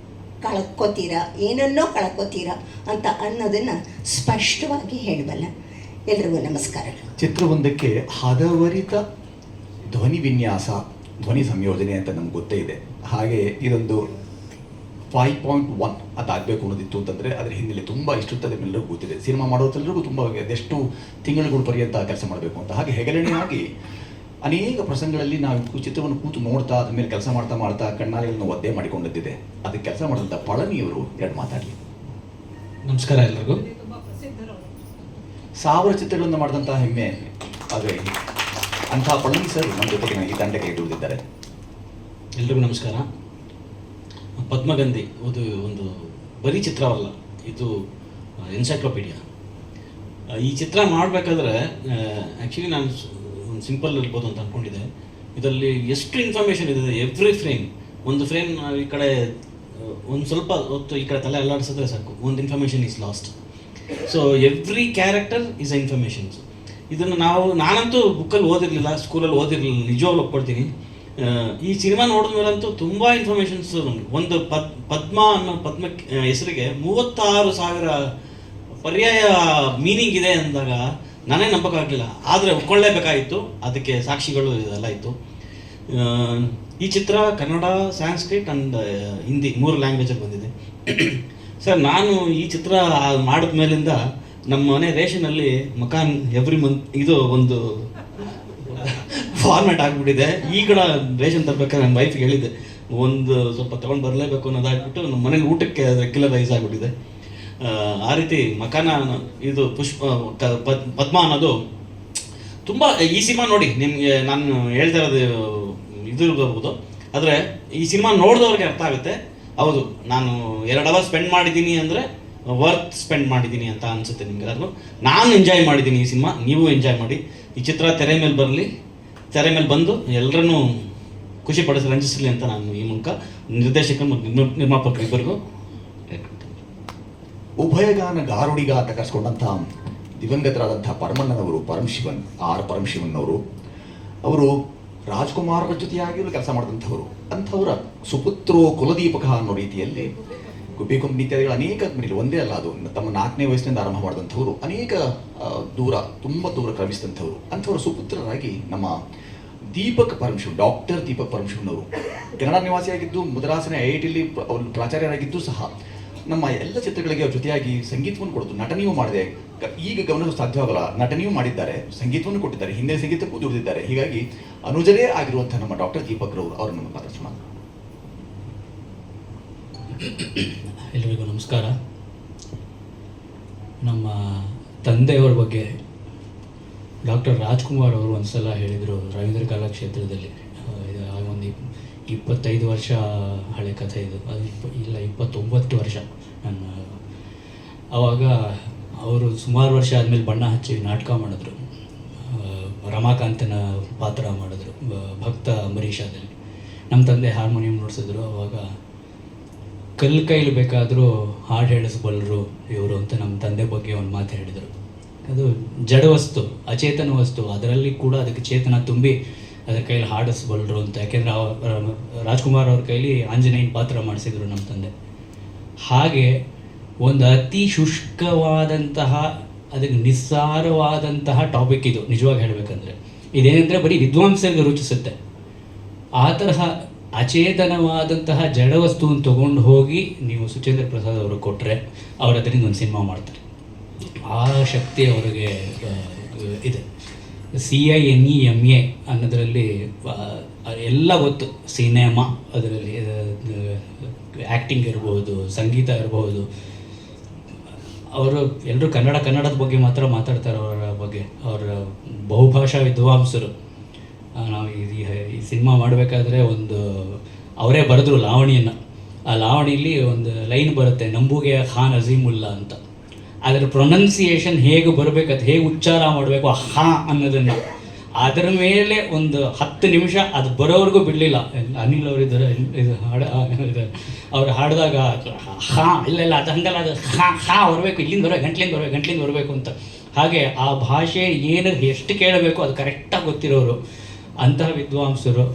ಕಳ್ಕೊತೀರಾ, ಏನನ್ನೋ ಕಳ್ಕೊತೀರಾ ಅಂತ ಅನ್ನೋದನ್ನು ಸ್ಪಷ್ಟವಾಗಿ ಹೇಳಬಲ್ಲ. ಎಲ್ರಿಗೂ ನಮಸ್ಕಾರಗಳು. ಚಿತ್ರವೊಂದಕ್ಕೆ ಹದವರಿತ ಧ್ವನಿ ವಿನ್ಯಾಸ, ಧ್ವನಿ ಸಂಯೋಜನೆ ಅಂತ ನಮ್ಗೆ ಗೊತ್ತೇ ಇದೆ. ಹಾಗೆ ಇದೊಂದು 5.1 ಅದಾಗಬೇಕು ಅನ್ನೋದಿತ್ತು ಅಂತಂದರೆ ಅದರ ಹಿನ್ನೆಲೆ ತುಂಬ ಇಷ್ಟುತ್ತದೆ, ಎಲ್ಲರಿಗೂ ಗೊತ್ತಿದೆ. ಸಿನಿಮಾ ಮಾಡೋದ್ರೆಲ್ಲರಿಗೂ ತುಂಬ ಅದೆಷ್ಟು ತಿಂಗಳುಗಳ ಪರ್ಯಂತ ಕೆಲಸ ಮಾಡಬೇಕು ಅಂತ. ಹಾಗೆ ಹೆಗಲಣೆಯಾಗಿ ಅನೇಕ ಪ್ರಸಂಗಗಳಲ್ಲಿ ನಾವು ಚಿತ್ರವನ್ನು ಕೂತು ನೋಡ್ತಾ ಅದ್ರ ಮೇಲೆ ಕೆಲಸ ಮಾಡ್ತಾ ಕಣ್ಣಾಲಿಗಳನ್ನು ಒದ್ದೆ ಮಾಡಿಕೊಂಡಿದ್ದಿದೆ. ಅದಕ್ಕೆ ಕೆಲಸ ಮಾಡಿದಂಥ ಪಳನಿಯವರು 2 ಮಾತಾಡಲಿ. ನಮಸ್ಕಾರ ಎಲ್ಲರಿಗೂ. 1000 ಚಿತ್ರಗಳನ್ನು ಮಾಡಿದಂಥ ಹೆಮ್ಮೆ. ಆದರೆ ಅಂಥ ಪಳನಿ ಸರ್ ನಮ್ಮ ಜೊತೆಗೆ ಈ ತಂಡಕ್ಕೆ ದುಡಿದಿದ್ದಾರೆ. ಎಲ್ರಿಗೂ ನಮಸ್ಕಾರ. ಪದ್ಮಗಂಧಿ ಒಂದು ಬರೀ ಚಿತ್ರವಲ್ಲ, ಇದು ಎನ್ಸೈಕ್ಲೋಪೀಡಿಯಾ. ಈ ಚಿತ್ರ ಮಾಡಬೇಕಾದ್ರೆ ಆ್ಯಕ್ಚುಲಿ ನಾನು ಒಂದು ಸಿಂಪಲ್ ಇರ್ಬೋದು ಅಂತ ಅಂದ್ಕೊಂಡಿದ್ದೆ. ಇದರಲ್ಲಿ ಎಷ್ಟು ಇನ್ಫಾರ್ಮೇಷನ್ ಇದೆ, ಎವ್ರಿ ಫ್ರೇಮ್, ಒಂದು ಫ್ರೇಮ್ ಈ ಕಡೆ ಒಂದು ಸ್ವಲ್ಪ ಹೊತ್ತು ಈ ಕಡೆ ತಲೆ ಅಲ್ಲಾಡಿಸಿದ್ರೆ ಸಾಕು, ಒಂದು information is last. So every character is a informations. ಇದನ್ನು ನಾನಂತೂ ಬುಕ್ಕಲ್ಲಿ ಓದಿರಲಿಲ್ಲ, ಸ್ಕೂಲಲ್ಲಿ ಓದಿರಲಿಲ್ಲ, ನಿಜವಾಗ್ಲೂ ಒಪ್ಕೊಳ್ತೀನಿ. ಈ ಸಿನಿಮಾ ನೋಡಿದ್ಮೇಲಂತೂ ತುಂಬ ಇನ್ಫಾರ್ಮೇಷನ್ಸ್. ಒಂದು ಪದ್ಮ ಅನ್ನೋ ಪದ್ಮ ಹೆಸರಿಗೆ 36,000 ಪರ್ಯಾಯ ಮೀನಿಂಗ್ ಇದೆ ಅಂದಾಗ ನಾನೇ ನಂಬೋಕ್ಕಾಗಲಿಲ್ಲ. ಆದರೆ ಒಪ್ಕೊಳ್ಳೇಬೇಕಾಗಿತ್ತು, ಅದಕ್ಕೆ ಸಾಕ್ಷಿಗಳು ಇದೆಲ್ಲ ಇತ್ತು. ಈ ಚಿತ್ರ ಕನ್ನಡ, ಸಾಂಸ್ಕ್ರಿಟ್ ಆ್ಯಂಡ್ ಹಿಂದಿ 3 ಲ್ಯಾಂಗ್ವೇಜಲ್ಲಿ ಬಂದಿದೆ. ಸರ್, ನಾನು ಈ ಚಿತ್ರ ಮಾಡಿದ ಮೇಲಿಂದ ನಮ್ಮ ಮನೆ ರೇಷನಲ್ಲಿ ಮಕಾನ್ ಎವ್ರಿ ಮಂತ್ ಇದು ಒಂದು ಫಾರ್ಮ್ಯಾಟ್ ಆಗಿಬಿಟ್ಟಿದೆ. ಈ ಕಡೆ ರೇಷನ್ ತರಬೇಕಾದ್ರೆ ನನ್ನ ವೈಫ್ಗೆ ಹೇಳಿದ್ದೆ, ಒಂದು ಸ್ವಲ್ಪ ತೊಗೊಂಡು ಬರಲೇಬೇಕು ಅನ್ನೋದಾಗ್ಬಿಟ್ಟು ನಮ್ಮ ಮನೇಲಿ ಊಟಕ್ಕೆ ರೆಗ್ಯುಲರೈಸ್ ಆಗಿಬಿಟ್ಟಿದೆ. ಆ ರೀತಿ ಮಕಾನ ಇದು ಪದ್ಮ ಅನ್ನೋದು ತುಂಬ. ಈ ಸಿನಿಮಾ ನೋಡಿ, ನಿಮಗೆ ನಾನು ಹೇಳ್ತಾ ಇರೋದು ಇದಿರ್ಬೋದು, ಆದರೆ ಈ ಸಿನಿಮಾ ನೋಡಿದವ್ರಿಗೆ ಅರ್ಥ ಆಗುತ್ತೆ. ಹೌದು, ನಾನು 2 ಅವರ್ ಸ್ಪೆಂಡ್ ಮಾಡಿದ್ದೀನಿ ಅಂದರೆ ವರ್ತ್ ಸ್ಪೆಂಡ್ ಮಾಡಿದ್ದೀನಿ ಅಂತ ಅನಿಸುತ್ತೆ ನಿಮ್ಗೆಲ್ಲರಿಗೂ. ನಾನು ಎಂಜಾಯ್ ಮಾಡಿದ್ದೀನಿ ಈ ಸಿನಿಮಾ, ನೀವು ಎಂಜಾಯ್ ಮಾಡಿ. ಈ ಚಿತ್ರ ತೆರೆ ಮೇಲೆ ಬರಲಿ, ತೆರೆ ಮೇಲೆ ಬಂದು ಎಲ್ಲರನ್ನೂ ಖುಷಿ ಪಡಿಸಿ ರಂಜಿಸಲಿ ಅಂತ ನಾನು ಈ ಮೂಲಕ ನಿರ್ದೇಶಕ ಮತ್ತು ನಿರ್ಮಾಪಕರು ಇಬ್ಬರಿಗೂ ಉಭಯಗಾನ ಗಾರುಡಿಗ ಅಂತ ಕರೆಸ್ಕೊಂಡಂತಹ ದಿವಂಗತರಾದಂತಹ ಪರಮಣ್ಣನವರು ಪರಮಶಿವನ್ ಅವರು ರಾಜ್ಕುಮಾರರ ಜೊತೆಯಾಗಿಯೂ ಕೆಲಸ ಮಾಡಿದಂಥವರು. ಅಂಥವರ ಸುಪುತ್ರೋ ಕುಲದೀಪಕ ಅನ್ನೋ ರೀತಿಯಲ್ಲಿ ಗುಬ್ಬಿಕೊಂಬ ಇತ್ಯಾದಿಗಳು ಅನೇಕ ಒಂದೇ ಅಲ್ಲ, ಅದು ತಮ್ಮ 4ನೇ ವಯಸ್ಸಿನಿಂದ ಆರಂಭ ಮಾಡಿದಂಥವ್ರು, ಅನೇಕ ತುಂಬ ದೂರ ಕ್ರಮಿಸಿದಂಥವ್ರು. ಅಂಥವರ ಸುಪುತ್ರರಾಗಿ ನಮ್ಮ ಡಾಕ್ಟರ್ ದೀಪಕ್ ಪರಮಶಿವನವರು ಕನ್ನಡ ನಿವಾಸಿಯಾಗಿದ್ದು ಮದ್ರಾಸಿನ IITಯಲ್ಲಿ ಅವರು ಪ್ರಾಚಾರ್ಯರಾಗಿದ್ದು ಸಹ ನಮ್ಮ ಎಲ್ಲ ಚಿತ್ರಗಳಿಗೆ ಅವ್ರ ಜೊತೆಯಾಗಿ ಸಂಗೀತವನ್ನು ಕೊಡ್ತು. ನಟನೆಯೂ ಮಾಡಿದೆ, ಈಗ ಗಮನಿಸಲು ಸಾಧ್ಯವಾಗಲ್ಲ, ನಟನೆಯೂ ಮಾಡಿದ್ದಾರೆ, ಸಂಗೀತವನ್ನು ಕೊಟ್ಟಿದ್ದಾರೆ, ಹಿಂದೆ ಸಂಗೀತಕ್ಕೂ ದುಡಿದಿದ್ದಾರೆ. ಹೀಗಾಗಿ ಅನುಜರೇ ಆಗಿರುವಂತಹ ನಮ್ಮ ಡಾಕ್ಟರ್ ದೀಪಕ್ ರವರು ಅವರನ್ನು ಮಾತಾಡ್ಸೋಣ. ಎಲ್ಲರಿಗೂ ನಮಸ್ಕಾರ. ನಮ್ಮ ತಂದೆಯವರ ಬಗ್ಗೆ ಡಾಕ್ಟರ್ ರಾಜ್ಕುಮಾರ್ ಅವರು ಒಂದು ಸಲ ಹೇಳಿದರು ರವೀಂದ್ರ ಕಲಾಕ್ಷೇತ್ರದಲ್ಲಿ. ಒಂದು 25 ವರ್ಷ ಹಳೆ ಕಥೆ ಇದು, ಅದು 29 ವರ್ಷ. ಆವಾಗ ಅವರು ಸುಮಾರು ವರ್ಷ ಆದಮೇಲೆ ಬಣ್ಣ ಹಚ್ಚಿ ನಾಟಕ ಮಾಡಿದ್ರು, ರಮಾಕಾಂತನ ಪಾತ್ರ ಮಾಡಿದ್ರು ಭಕ್ತ ಅಂಬರೀಷದಲ್ಲಿ. ನಮ್ಮ ತಂದೆ ಹಾರ್ಮೋನಿಯಂ ನುಡಿಸಿದ್ರು. ಆವಾಗ ಕೈಲಿ ಬೇಕಾದರೂ ಹಾಡು ಹೇಳಿಸಬಲ್ಲರು ಇವರು ಅಂತ ನಮ್ಮ ತಂದೆ ಬಗ್ಗೆ ಒಂದು ಮಾತು ಹೇಳಿದರು. ಅದು ಜಡ ವಸ್ತು, ಅಚೇತನ ವಸ್ತು, ಅದರಲ್ಲಿ ಕೂಡ ಅದಕ್ಕೆ ಚೇತನ ತುಂಬಿ ಅದರ ಕೈಲಿ ಹಾಡಿಸ್ಬಲ್ಲರು ಅಂತ. ಯಾಕೆಂದರೆ ರಾಜ್ಕುಮಾರ್ ಅವ್ರ ಕೈಲಿ ಆಂಜನೇಯನ ಪಾತ್ರ ಮಾಡಿಸಿದ್ರು ನಮ್ಮ ತಂದೆ. ಹಾಗೆ ಒಂದು ಅತಿ ಶುಷ್ಕವಾದಂತಹ, ಅದಕ್ಕೆ ನಿಸ್ಸಾರವಾದಂತಹ ಟಾಪಿಕ್ ಇದು. ನಿಜವಾಗಿ ಹೇಳಬೇಕಂದ್ರೆ ಇದೇನೆಂದರೆ ಬರೀ ವಿದ್ವಾಂಸರಿಗೆ ರುಚಿಸುತ್ತೆ. ಆ ತರಹ ಅಚೇತನವಾದಂತಹ ಜಡವಸ್ತುವನ್ನು ತೊಗೊಂಡು ಹೋಗಿ ನೀವು ಸುಚೇಂದ್ರ ಪ್ರಸಾದ್ ಅವರು ಕೊಟ್ಟರೆ ಅವರು ಅದರಿಂದ ಒಂದು ಸಿನಿಮಾ ಮಾಡ್ತಾರೆ. ಆ ಶಕ್ತಿ ಅವರಿಗೆ ಇದೆ. CINEMA ಅನ್ನೋದರಲ್ಲಿ ಎಲ್ಲ ಗೊತ್ತು. ಸಿನೆಮಾ, ಅದರಲ್ಲಿ ಆ್ಯಕ್ಟಿಂಗ್ ಇರ್ಬೋದು, ಸಂಗೀತ ಇರ್ಬೋದು. ಅವರು ಎಲ್ಲರೂ ಕನ್ನಡದ ಬಗ್ಗೆ ಮಾತ್ರ ಮಾತಾಡ್ತಾರೆ. ಅವರ ಬಗ್ಗೆ ಅವರ ಬಹುಭಾಷಾ ವಿದ್ವಾಂಸರು. ನಾವು ಈ ಸಿನಿಮಾ ಮಾಡಬೇಕಾದ್ರೆ ಅವರೇ ಬರೆದ್ರು ಲಾವಣಿಯನ್ನು. ಆ ಲಾವಣಿಯಲ್ಲಿ ಒಂದು ಲೈನ್ ಬರುತ್ತೆ, ನಂಬುಗೆ ಖಾನ್ ಅಜೀಮುಲ್ಲಾ ಅಂತ. ಅದರ ಪ್ರೊನೌನ್ಸಿಯೇಷನ್ ಹೇಗೆ ಬರಬೇಕು, ಅದು ಹೇಗೆ ಉಚ್ಚಾರ ಮಾಡಬೇಕು, ಹಾ ಅನ್ನೋದನ್ನು ಅದರ ಮೇಲೆ ಒಂದು 10 ನಿಮಿಷ ಅದು ಬರೋವರೆಗೂ ಬಿಡಲಿಲ್ಲ. ಅನಿಲ್ ಅವರಿದ್ದಾರೆ, ಇದು ಅವ್ರು ಹಾಡಿದಾಗ ಹಾ ಇಲ್ಲ ಅದು ಹಂಗಲ್ಲ, ಅದು ಹಾ ಬರಬೇಕು, ಇಲ್ಲಿಂದ ಬರಬೇಕು, ಗಂಟ್ಲಿಂದ ಬರಬೇಕು ಅಂತ. ಹಾಗೆ ಆ ಭಾಷೆ ಏನು ಎಷ್ಟು ಕೇಳಬೇಕು ಅದು ಕರೆಕ್ಟಾಗಿ ಗೊತ್ತಿರೋರು, ಅಂತಹ ವಿದ್ವಾಂಸರು.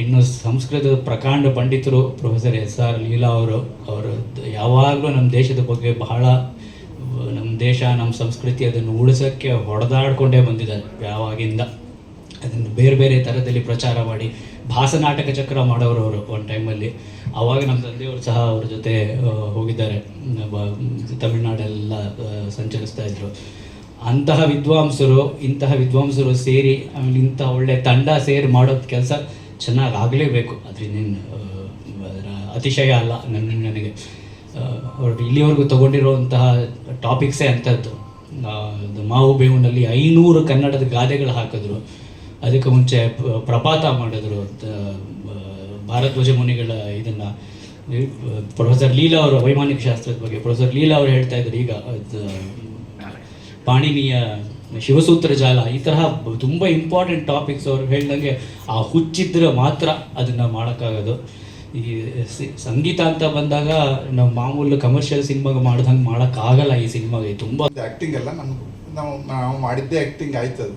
ಇನ್ನು ಸಂಸ್ಕೃತದ ಪ್ರಕಾಂಡ ಪಂಡಿತರು ಪ್ರೊಫೆಸರ್ SR ಲೀಲಾ ಅವರು ಯಾವಾಗಲೂ ನಮ್ಮ ದೇಶದ ಬಗ್ಗೆ ಬಹಳ, ನಮ್ಮ ದೇಶ, ನಮ್ಮ ಸಂಸ್ಕೃತಿ ಅದನ್ನು ಉಳಿಸೋಕ್ಕೆ ಹೊಡೆದಾಡಿಕೊಂಡೇ ಬಂದಿದ್ದಾರೆ ಯಾವಾಗಿಂದ. ಅದನ್ನು ಬೇರೆ ಬೇರೆ ಥರದಲ್ಲಿ ಪ್ರಚಾರ ಮಾಡಿ ಭಾಸನಾಟಕ ಚಕ್ರ ಮಾಡೋರು ಅವರು ಒಂದು ಟೈಮಲ್ಲಿ. ಆವಾಗ ನಮ್ಮ ತಂದೆಯವರು ಸಹ ಅವ್ರ ಜೊತೆ ಹೋಗಿದ್ದಾರೆ, ತಮಿಳ್ನಾಡೆಲ್ಲ ಸಂಚರಿಸ್ತಾ ಇದ್ರು. ಇಂತಹ ವಿದ್ವಾಂಸರು ಸೇರಿ, ಆಮೇಲೆ ಇಂಥ ಒಳ್ಳೆ ತಂಡ ಸೇರಿ ಮಾಡೋದು ಕೆಲಸ ಚೆನ್ನಾಗಿ ಆಗಲೇಬೇಕು. ಅದರಿಂದ ಅದರ ಅತಿಶಯ ಅಲ್ಲ ನನಗೆ. ಅವರು ಇಲ್ಲಿವರೆಗೂ ತೊಗೊಂಡಿರುವಂತಹ ಟಾಪಿಕ್ಸೇ ಅಂಥದ್ದು. ಮಾವು ಬೇವಿನಲ್ಲಿ 500 ಕನ್ನಡದ ಗಾದೆಗಳು ಹಾಕಿದ್ರು. ಅದಕ್ಕೆ ಮುಂಚೆ ಪ್ರಪಾತ ಮಾಡಿದ್ರು ಭಾರದ್ವಾಜ ಮುನಿಗಳ ಇದನ್ನು. ಪ್ರೊಫೆಸರ್ ಲೀಲಾ ಅವರು ವೈಮಾನಿಕ ಶಾಸ್ತ್ರದ ಬಗ್ಗೆ ಪ್ರೊಫೆಸರ್ ಲೀಲಾ ಅವರು ಹೇಳ್ತಾ ಇದ್ರು. ಈಗ ಪಾಣಿನಿಯ ಶಿವಸೂತ್ರ ಜಾಲ, ಈ ತರಹ ತುಂಬ ಇಂಪಾರ್ಟೆಂಟ್ ಟಾಪಿಕ್ಸ್ ಅವ್ರು ಹೇಳ್ದಂಗೆ ಆ ಹುಚ್ಚಿದ್ರೆ ಮಾತ್ರ ಅದನ್ನು ಮಾಡೋಕ್ಕಾಗೋದು. ಈ ಸಂಗೀತ ಅಂತ ಬಂದಾಗ ನಾವು ಮಾಮೂಲು ಕಮರ್ಷಿಯಲ್ ಸಿನಿಮಾಗೆ ಮಾಡ್ದಂಗೆ ಮಾಡೋಕ್ಕಾಗಲ್ಲ. ಈ ಸಿನಿಮಾಗೆ ತುಂಬ ಆ್ಯಕ್ಟಿಂಗ್ ಎಲ್ಲ ನಾವು ಮಾಡಿದ್ದೇ ಆ್ಯಕ್ಟಿಂಗ್ ಆಯ್ತದ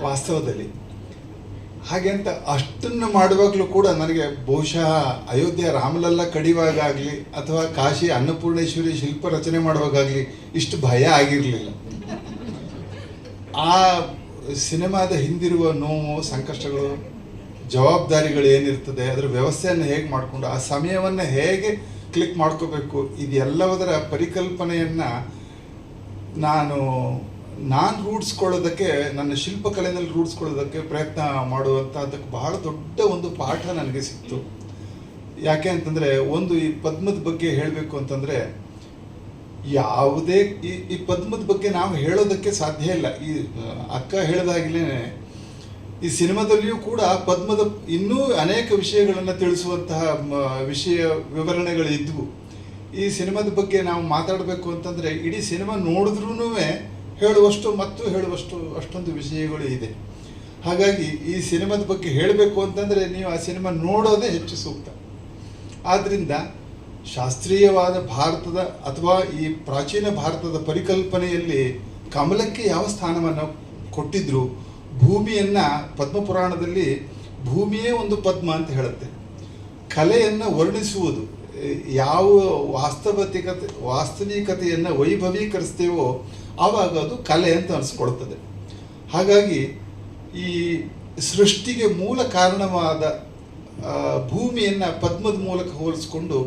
ವಾಸ್ತವದಲ್ಲಿ. ಹಾಗೆ ಅಂತ ಅಷ್ಟನ್ನು ಮಾಡುವಾಗಲೂ ಕೂಡ ನನಗೆ ಬಹುಶಃ ಅಯೋಧ್ಯೆ ರಾಮಲಲ್ಲ ಕಡಿಯುವಾಗಲಿ ಅಥವಾ ಕಾಶಿ ಅನ್ನಪೂರ್ಣೇಶ್ವರಿ ಶಿಲ್ಪ ರಚನೆ ಮಾಡುವಾಗಲಿ ಇಷ್ಟು ಭಯ ಆಗಿರಲಿಲ್ಲ. ಆ ಸಿನಿಮಾದ ಹಿಂದಿರುವ ನೋವು, ಸಂಕಷ್ಟಗಳು, ಜವಾಬ್ದಾರಿಗಳು ಏನಿರ್ತದೆ, ಅದರ ವ್ಯವಸ್ಥೆಯನ್ನು ಹೇಗೆ ಮಾಡಿಕೊಂಡು ಆ ಸಮಯವನ್ನು ಹೇಗೆ ಕ್ಲಿಕ್ ಮಾಡ್ಕೋಬೇಕು, ಇದೆಲ್ಲದರ ಪರಿಕಲ್ಪನೆಯನ್ನು ನಾನು ರೂಢಿಸ್ಕೊಳ್ಳೋದಕ್ಕೆ, ನನ್ನ ಶಿಲ್ಪಕಲೆಯಲ್ಲಿ ರೂಢಿಸ್ಕೊಳ್ಳೋದಕ್ಕೆ ಪ್ರಯತ್ನ ಮಾಡುವಂಥದ್ದಕ್ಕೆ ಬಹಳ ದೊಡ್ಡ ಒಂದು ಪಾಠ ನನಗೆ ಸಿಕ್ತು. ಯಾಕೆ ಅಂತಂದರೆ, ಈ ಪದ್ಮದ ಬಗ್ಗೆ ಹೇಳಬೇಕು ಅಂತಂದರೆ, ಯಾವುದೇ ಈ ಪದ್ಮದ ಬಗ್ಗೆ ನಾವು ಹೇಳೋದಕ್ಕೆ ಸಾಧ್ಯ ಇಲ್ಲ. ಈ ಅಕ್ಕ ಹೇಳಿದಾಗಲೇ ಈ ಸಿನಿಮಾದಲ್ಲಿಯೂ ಕೂಡ ಪದ್ಮದ ಇನ್ನೂ ಅನೇಕ ವಿಷಯಗಳನ್ನು ತಿಳಿಸುವಂತಹ ವಿವರಣೆಗಳಿದ್ವು. ಈ ಸಿನಿಮಾದ ಬಗ್ಗೆ ನಾವು ಮಾತಾಡಬೇಕು ಅಂತಂದರೆ ಇಡೀ ಸಿನಿಮಾ ನೋಡಿದ್ರೂ ಹೇಳುವಷ್ಟು ಅಷ್ಟೊಂದು ವಿಷಯಗಳು ಇದೆ. ಹಾಗಾಗಿ ಈ ಸಿನಿಮಾದ ಬಗ್ಗೆ ಹೇಳಬೇಕು ಅಂತಂದರೆ ನೀವು ಆ ಸಿನಿಮಾ ನೋಡೋದೇ ಹೆಚ್ಚು ಸೂಕ್ತ. ಆದ್ದರಿಂದ ಶಾಸ್ತ್ರೀಯವಾದ ಭಾರತದ ಅಥವಾ ಈ ಪ್ರಾಚೀನ ಭಾರತದ ಪರಿಕಲ್ಪನೆಯಲ್ಲಿ ಕಮಲಕ್ಕೆ ಯಾವ ಸ್ಥಾನವನ್ನು ಕೊಟ್ಟಿದ್ರು, ಭೂಮಿಯನ್ನು ಪದ್ಮಪುರಾಣದಲ್ಲಿ ಭೂಮಿಯೇ ಒಂದು ಪದ್ಮ ಅಂತ ಹೇಳುತ್ತೆ. ಕಲೆಯನ್ನು ವರ್ಣಿಸುವುದು, ಯಾವ ವಾಸ್ತವಿಕತೆಯನ್ನು ವೈಭವೀಕರಿಸ್ತೇವೋ ಆವಾಗ ಅದು ಕಲೆ ಅಂತ ಅನಿಸ್ಕೊಳ್ತದೆ. ಹಾಗಾಗಿ ಈ ಸೃಷ್ಟಿಗೆ ಮೂಲ ಕಾರಣವಾದ ಭೂಮಿಯನ್ನು ಪದ್ಮದ ಮೂಲಕ ಹೋಲಿಸ್ಕೊಂಡು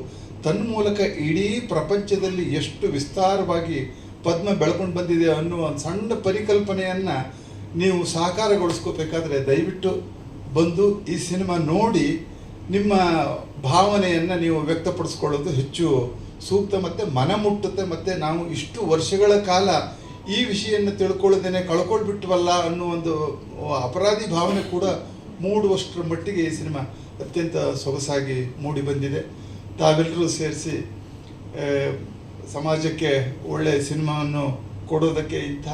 ತನ್ಮೂಲಕ ಇಡೀ ಪ್ರಪಂಚದಲ್ಲಿ ಎಷ್ಟು ವಿಸ್ತಾರವಾಗಿ ಪದ್ಮ ಬೆಳ್ಕೊಂಡು ಬಂದಿದೆ ಅನ್ನುವ ಒಂದು ಸಣ್ಣ ಪರಿಕಲ್ಪನೆಯನ್ನು ನೀವು ಸಾಕಾರಗೊಳಿಸ್ಕೋಬೇಕಾದ್ರೆ ದಯವಿಟ್ಟು ಬಂದು ಈ ಸಿನಿಮಾ ನೋಡಿ ನಿಮ್ಮ ಭಾವನೆಯನ್ನು ನೀವು ವ್ಯಕ್ತಪಡಿಸ್ಕೊಳ್ಳೋದು ಹೆಚ್ಚು ಸೂಕ್ತ ಮತ್ತು ಮನ ಮುಟ್ಟುತ್ತೆ. ಮತ್ತು ನಾವು ಇಷ್ಟು ವರ್ಷಗಳ ಕಾಲ ಈ ವಿಷಯವನ್ನು ತಿಳ್ಕೊಳ್ಳೋದೇನೆ ಕಳ್ಕೊಳ್ಬಿಟ್ವಲ್ಲ ಅನ್ನೋ ಒಂದು ಅಪರಾಧಿ ಭಾವನೆ ಕೂಡ ಮೂಡುವಷ್ಟರ ಮಟ್ಟಿಗೆ ಈ ಸಿನಿಮಾ ಅತ್ಯಂತ ಸೊಗಸಾಗಿ ಮೂಡಿ ಬಂದಿದೆ. ತಾವೆಲ್ಲರೂ ಸೇರಿಸಿ ಸಮಾಜಕ್ಕೆ ಒಳ್ಳೆಯ ಸಿನಿಮಾವನ್ನು ಕೊಡೋದಕ್ಕೆ ಇಂಥ